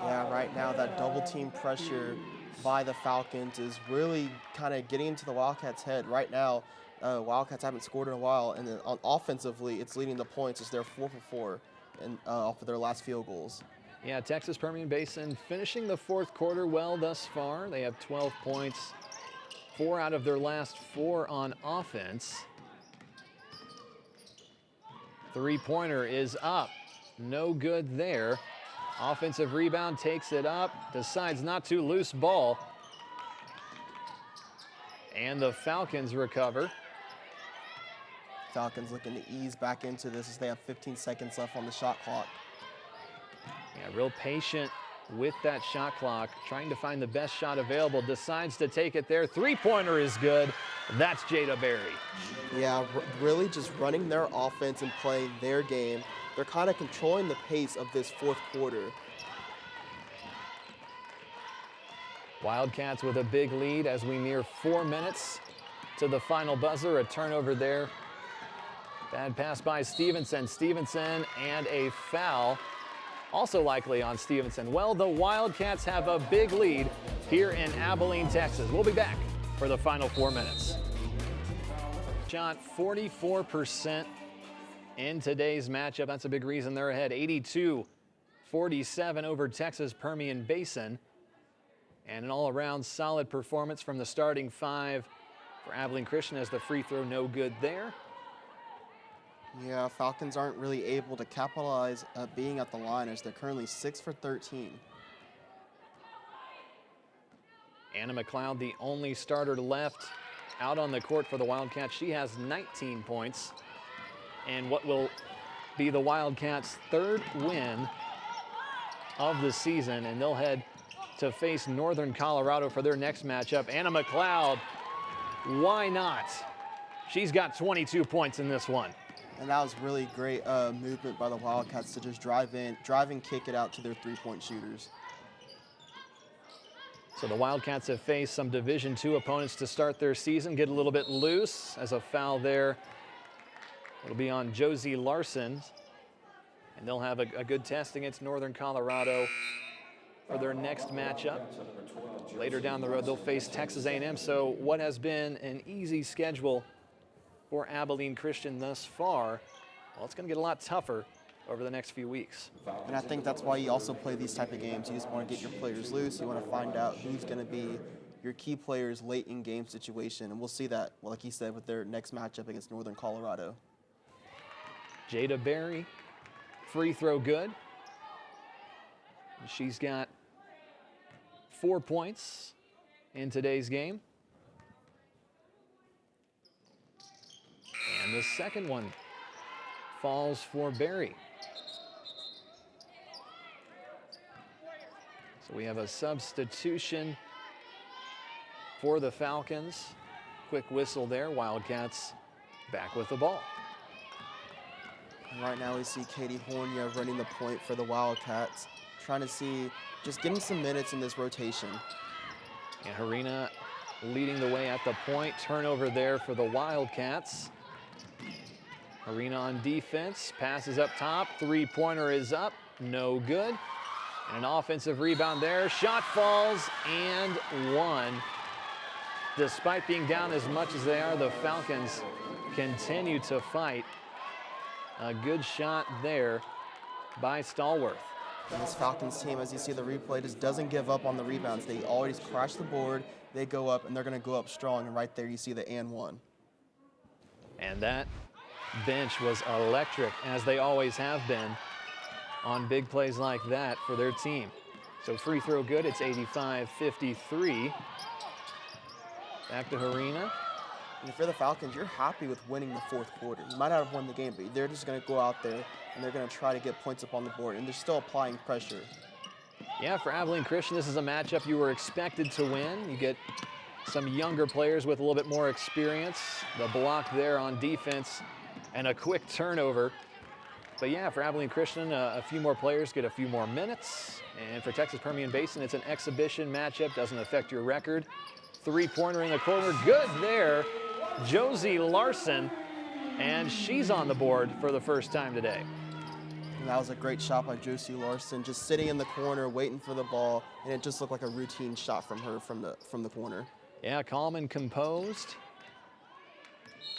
[SPEAKER 2] Yeah, right now that double team pressure by the Falcons is really kind of getting into the Wildcats' head. Right now, Wildcats haven't scored in a while, and then offensively, it's leading the points as they're 4 for 4 off of their last field goals.
[SPEAKER 1] Yeah, Texas Permian Basin finishing the fourth quarter well thus far. They have 12 points, 4 out of their last 4 on offense. Three-pointer is up. No good there. Offensive rebound, takes it up, decides not to, loose ball. And the Falcons recover.
[SPEAKER 2] Falcons looking to ease back into this as they have 15 seconds left on the shot clock.
[SPEAKER 1] Yeah, real patient with that shot clock, trying to find the best shot available, decides to take it there. Three-pointer is good, That's Jada Berry.
[SPEAKER 2] Yeah, really just running their offense and playing their game. They're kind of controlling the pace of this fourth quarter.
[SPEAKER 1] Wildcats with a big lead as we near 4 minutes to the final buzzer. A turnover there. Bad pass by Stevenson. Stevenson and a foul. Also likely on Stevenson. Well, the Wildcats have a big lead here in Abilene, Texas. We'll be back for the final 4 minutes. Shot 44% in today's matchup. That's a big reason they're ahead. 82-47 over Texas Permian Basin. And an all-around solid performance from the starting five for Abilene Christian as the free throw no good there.
[SPEAKER 2] Yeah, Falcons aren't really able to capitalize being at the line as they're currently 6 for 13.
[SPEAKER 1] Anna McLeod, the only starter left out on the court for the Wildcats. She has 19 points. And what will be the Wildcats' third win of the season. And they'll head to face Northern Colorado for their next matchup. Anna McLeod, why not? She's got 22 points in this one.
[SPEAKER 2] And that was really great movement by the Wildcats to just drive and kick it out to their three-point shooters.
[SPEAKER 1] So the Wildcats have faced some Division II opponents to start their season, get a little bit loose as a foul there. It'll be on Josie Larson. And they'll have a good test against Northern Colorado for their next matchup. Later down the road, they'll face Texas A&M. So what has been an easy schedule for Abilene Christian thus far, well, it's going to get a lot tougher over the next few weeks.
[SPEAKER 2] And I think that's why you also play these type of games. You just want to get your players loose. You want to find out who's going to be your key players late in game situation. And we'll see that, well, like he said, with their next matchup against Northern Colorado.
[SPEAKER 1] Jada Berry, free throw good. She's got 4 points in today's game. And the second one falls for Berry. So we have a substitution for the Falcons. Quick whistle there. Wildcats back with the ball.
[SPEAKER 2] And right now we see Katie Hornia running the point for the Wildcats, trying to see, just getting some minutes in this rotation.
[SPEAKER 1] And Harina leading the way at the point. Turnover there for the Wildcats. Harina on defense, passes up top, three-pointer is up, no good. And an offensive rebound there, shot falls and one. Despite being down as much as they are, the Falcons continue to fight. A good shot there by Stallworth.
[SPEAKER 2] And this Falcons team, as you see the replay, just doesn't give up on the rebounds. They always crash the board, they go up, and they're going to go up strong. And right there you see the and one.
[SPEAKER 1] And that bench was electric, as they always have been on big plays like that for their team. So free throw good, it's 85-53. Back to Harina.
[SPEAKER 2] And if you're the Falcons, you're happy with winning the fourth quarter. You might not have won the game, but they're just going to go out there and they're going to try to get points up on the board, and they're still applying pressure.
[SPEAKER 1] Yeah, for Abilene Christian, this is a matchup you were expected to win. You get some younger players with a little bit more experience. The block there on defense and a quick turnover. But yeah, for Abilene Christian, a few more players get a few more minutes. And for Texas Permian Basin, it's an exhibition matchup, doesn't affect your record. Three-pointer in the corner, good there. Josie Larson, and she's on the board for the first time today.
[SPEAKER 2] And that was a great shot by Josie Larson, just sitting in the corner, waiting for the ball, and it just looked like a routine shot from her from the corner.
[SPEAKER 1] Yeah, calm and composed,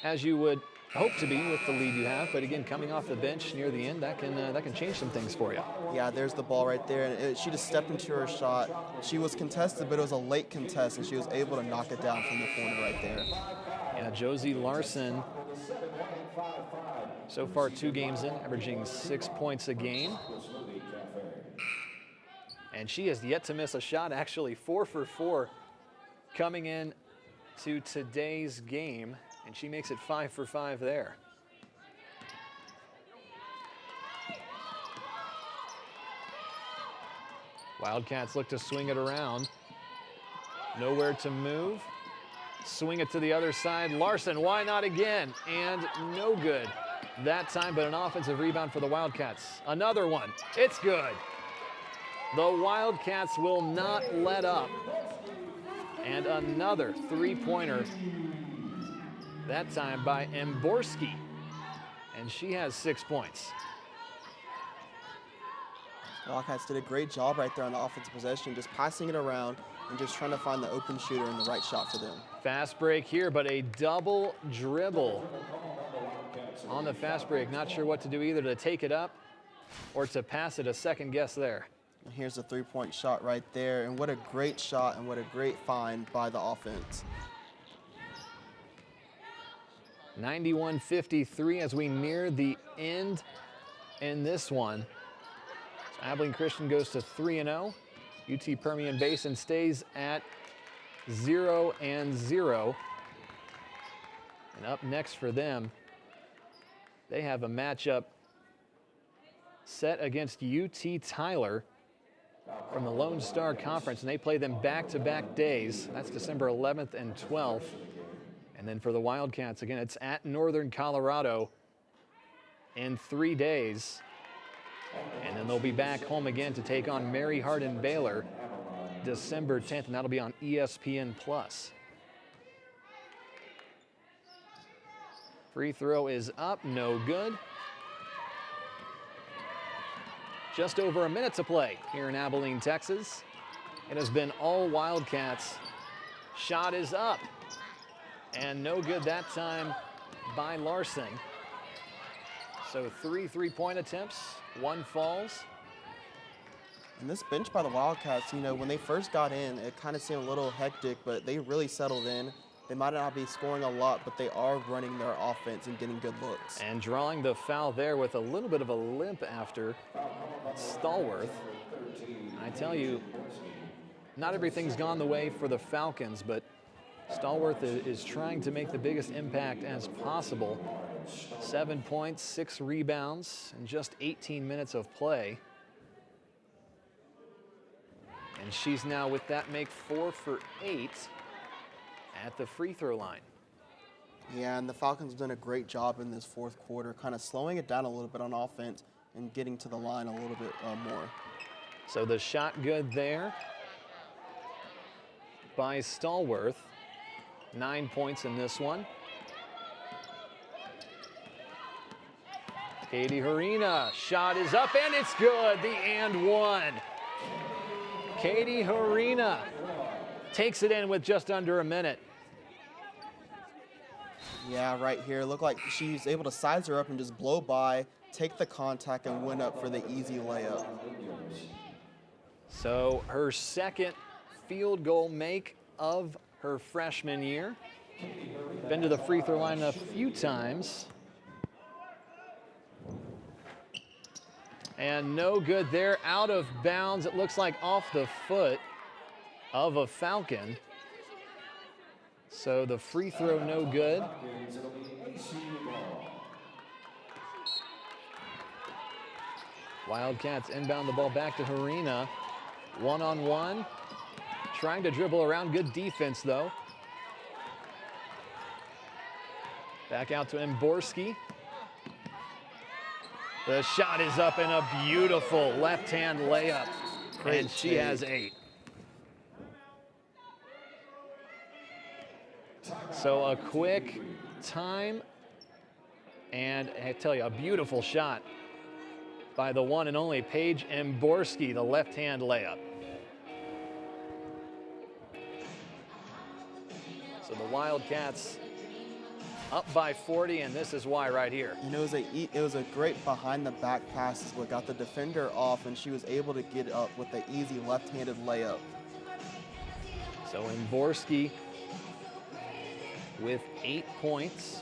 [SPEAKER 1] as you would hope to be with the lead you have. But again, coming off the bench near the end, that can change some things for you.
[SPEAKER 2] Yeah, there's the ball right there, and she just stepped into her shot. She was contested, but it was a late contest, and she was able to knock it down from the corner right there.
[SPEAKER 1] Yeah, Josie Larson, so far 2 games in, averaging 6 points a game. And she has yet to miss a shot, actually 4 for 4 coming in to today's game. And she makes it 5 for 5 there. Wildcats look to swing it around. Nowhere to move. Swing it to the other side. Larson, why not again? And no good that time, but an offensive rebound for the Wildcats. Another one. It's good. The Wildcats will not let up. And another three-pointer, that time by Mborski. And she has 6 points.
[SPEAKER 2] The Wildcats did a great job right there on the offensive possession, just passing it around and just trying to find the open shooter and the right shot for them.
[SPEAKER 1] Fast break here, but a double dribble on the fast break. Not sure what to do, either to take it up or to pass it. A second guess there.
[SPEAKER 2] And here's a three-point shot right there, and what a great shot and what a great find by the offense.
[SPEAKER 1] 91-53 as we near the end in this one. So Abilene Christian goes to 3-0. UT Permian Basin stays at 0-0. And up next for them, they have a matchup set against UT Tyler from the Lone Star Conference, and they play them back-to-back days. That's December 11th and 12th. And then for the Wildcats, again, it's at Northern Colorado in 3 days. And then they'll be back home again to take on Mary Hardin Baylor December 10th, and that'll be on ESPN+. Free throw is up, no good. Just over a minute to play here in Abilene, Texas. It has been all Wildcats. Shot is up, and no good that time by Larson. So 3 3-point attempts, 1 falls.
[SPEAKER 2] And this bench by the Wildcats, you know, when they first got in, it kind of seemed a little hectic, but they really settled in. They might not be scoring a lot, but they are running their offense and getting good looks.
[SPEAKER 1] And drawing the foul there with a little bit of a limp after Stallworth. I tell you, not everything's gone the way for the Falcons, but Stallworth is trying to make the biggest impact as possible. 7 points, 6 rebounds, and just 18 minutes of play. And she's now, with that, make 4 for 8 at the free throw line.
[SPEAKER 2] Yeah, and the Falcons have done a great job in this fourth quarter, kind of slowing it down a little bit on offense and getting to the line a little bit more.
[SPEAKER 1] So the shot good there by Stallworth. 9 points in this one. Katie Harina, shot is up and it's good, the and one. Katie Harina takes it in with just under a minute.
[SPEAKER 2] Yeah, right here. Looked like she's able to size her up and just blow by, take the contact, and win up for the easy layup.
[SPEAKER 1] So her second field goal make of her freshman year. Been to the free throw line a few times. And no good there, out of bounds. It looks like off the foot of a Falcon. So the free throw no good. Wildcats inbound the ball back to Harina. One-on-one. Trying to dribble around. Good defense, though. Back out to Mborski. The shot is up and a beautiful left-hand layup. And she has 8. So a quick time, and I tell you, a beautiful shot by the one and only Paige Mborski, the left-hand layup. So the Wildcats up by 40, and this is why right here.
[SPEAKER 2] You know, it was a great behind-the-back pass is what got the defender off, and she was able to get up with the easy left-handed layup.
[SPEAKER 1] So Mborski with 8 points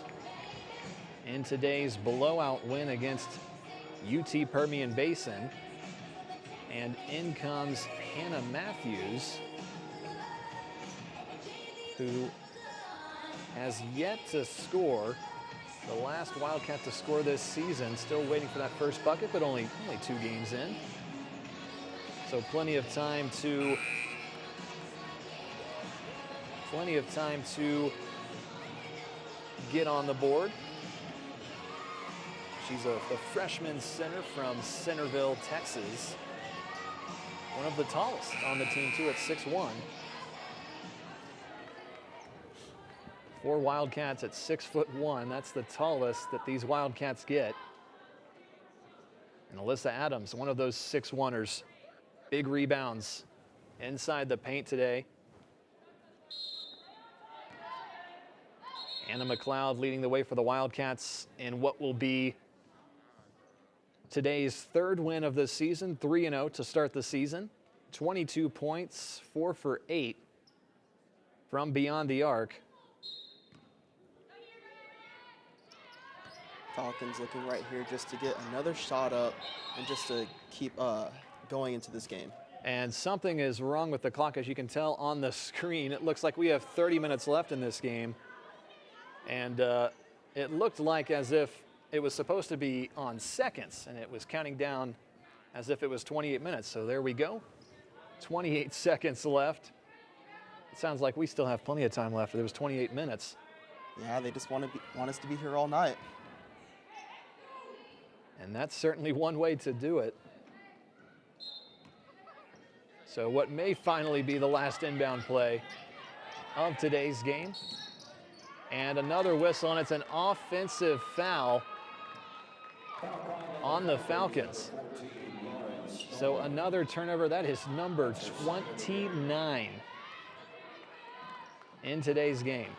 [SPEAKER 1] in today's blowout win against UT Permian Basin. And in comes Hannah Matthews, who has yet to score. The last Wildcat to score this season, still waiting for that first bucket, but only 2 games in. So plenty of time to plenty of time to get on the board. She's a freshman center from Centerville, Texas. One of the tallest on the team, too, at 6'1". 4 Wildcats at 6'1". That's the tallest that these Wildcats get. And Alyssa Adams, one of those 6'1"ers. Big rebounds inside the paint today. Anna McLeod leading the way for the Wildcats in what will be today's 3rd win of the season, 3-0 to start the season. 22 points, 4 for 8 from beyond the arc.
[SPEAKER 2] Falcons looking right here just to get another shot up and just to keep going into this game.
[SPEAKER 1] And something is wrong with the clock, as you can tell on the screen. It looks like we have 30 minutes left in this game. And it looked like as if it was supposed to be on seconds, and it was counting down as if it was 28 minutes. So there we go. 28 seconds left. It sounds like we still have plenty of time left. There was 28 minutes.
[SPEAKER 2] Yeah, they just want us to be here all night.
[SPEAKER 1] And that's certainly one way to do it. So what may finally be the last inbound play of today's game. And another whistle, and it's an offensive foul on the Falcons. So another turnover. That is number 29 in today's game.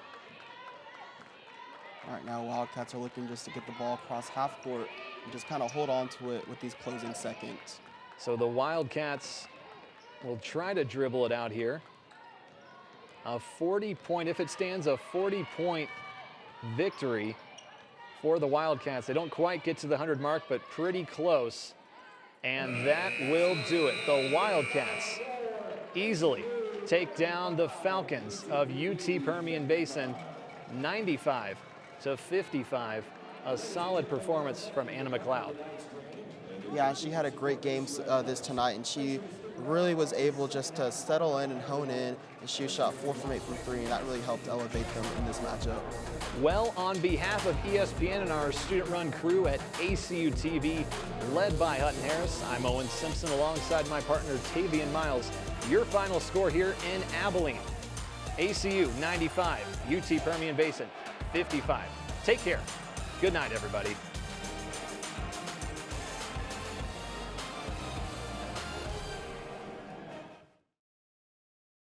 [SPEAKER 2] All right, now Wildcats are looking just to get the ball across half court and just kind of hold on to it with these closing seconds.
[SPEAKER 1] So the Wildcats will try to dribble it out here. A 40-point, if it stands, a 40-point victory for the Wildcats. They don't quite get to the 100 mark, but pretty close. And that will do it. The Wildcats easily take down the Falcons of UT Permian Basin 95-55. A solid performance from Anna McLeod.
[SPEAKER 2] Yeah, she had a great game this tonight, and she really was able just to settle in and hone in, and she shot 4 from 8 from 3, and that really helped elevate them in this matchup.
[SPEAKER 1] Well, on behalf of ESPN and our student-run crew at ACU TV, led by Hutton Harris, I'm Owen Simpson alongside my partner Tavian Miles. Your final score here in Abilene. ACU 95, UT Permian Basin 55. Take care. Good night, everybody.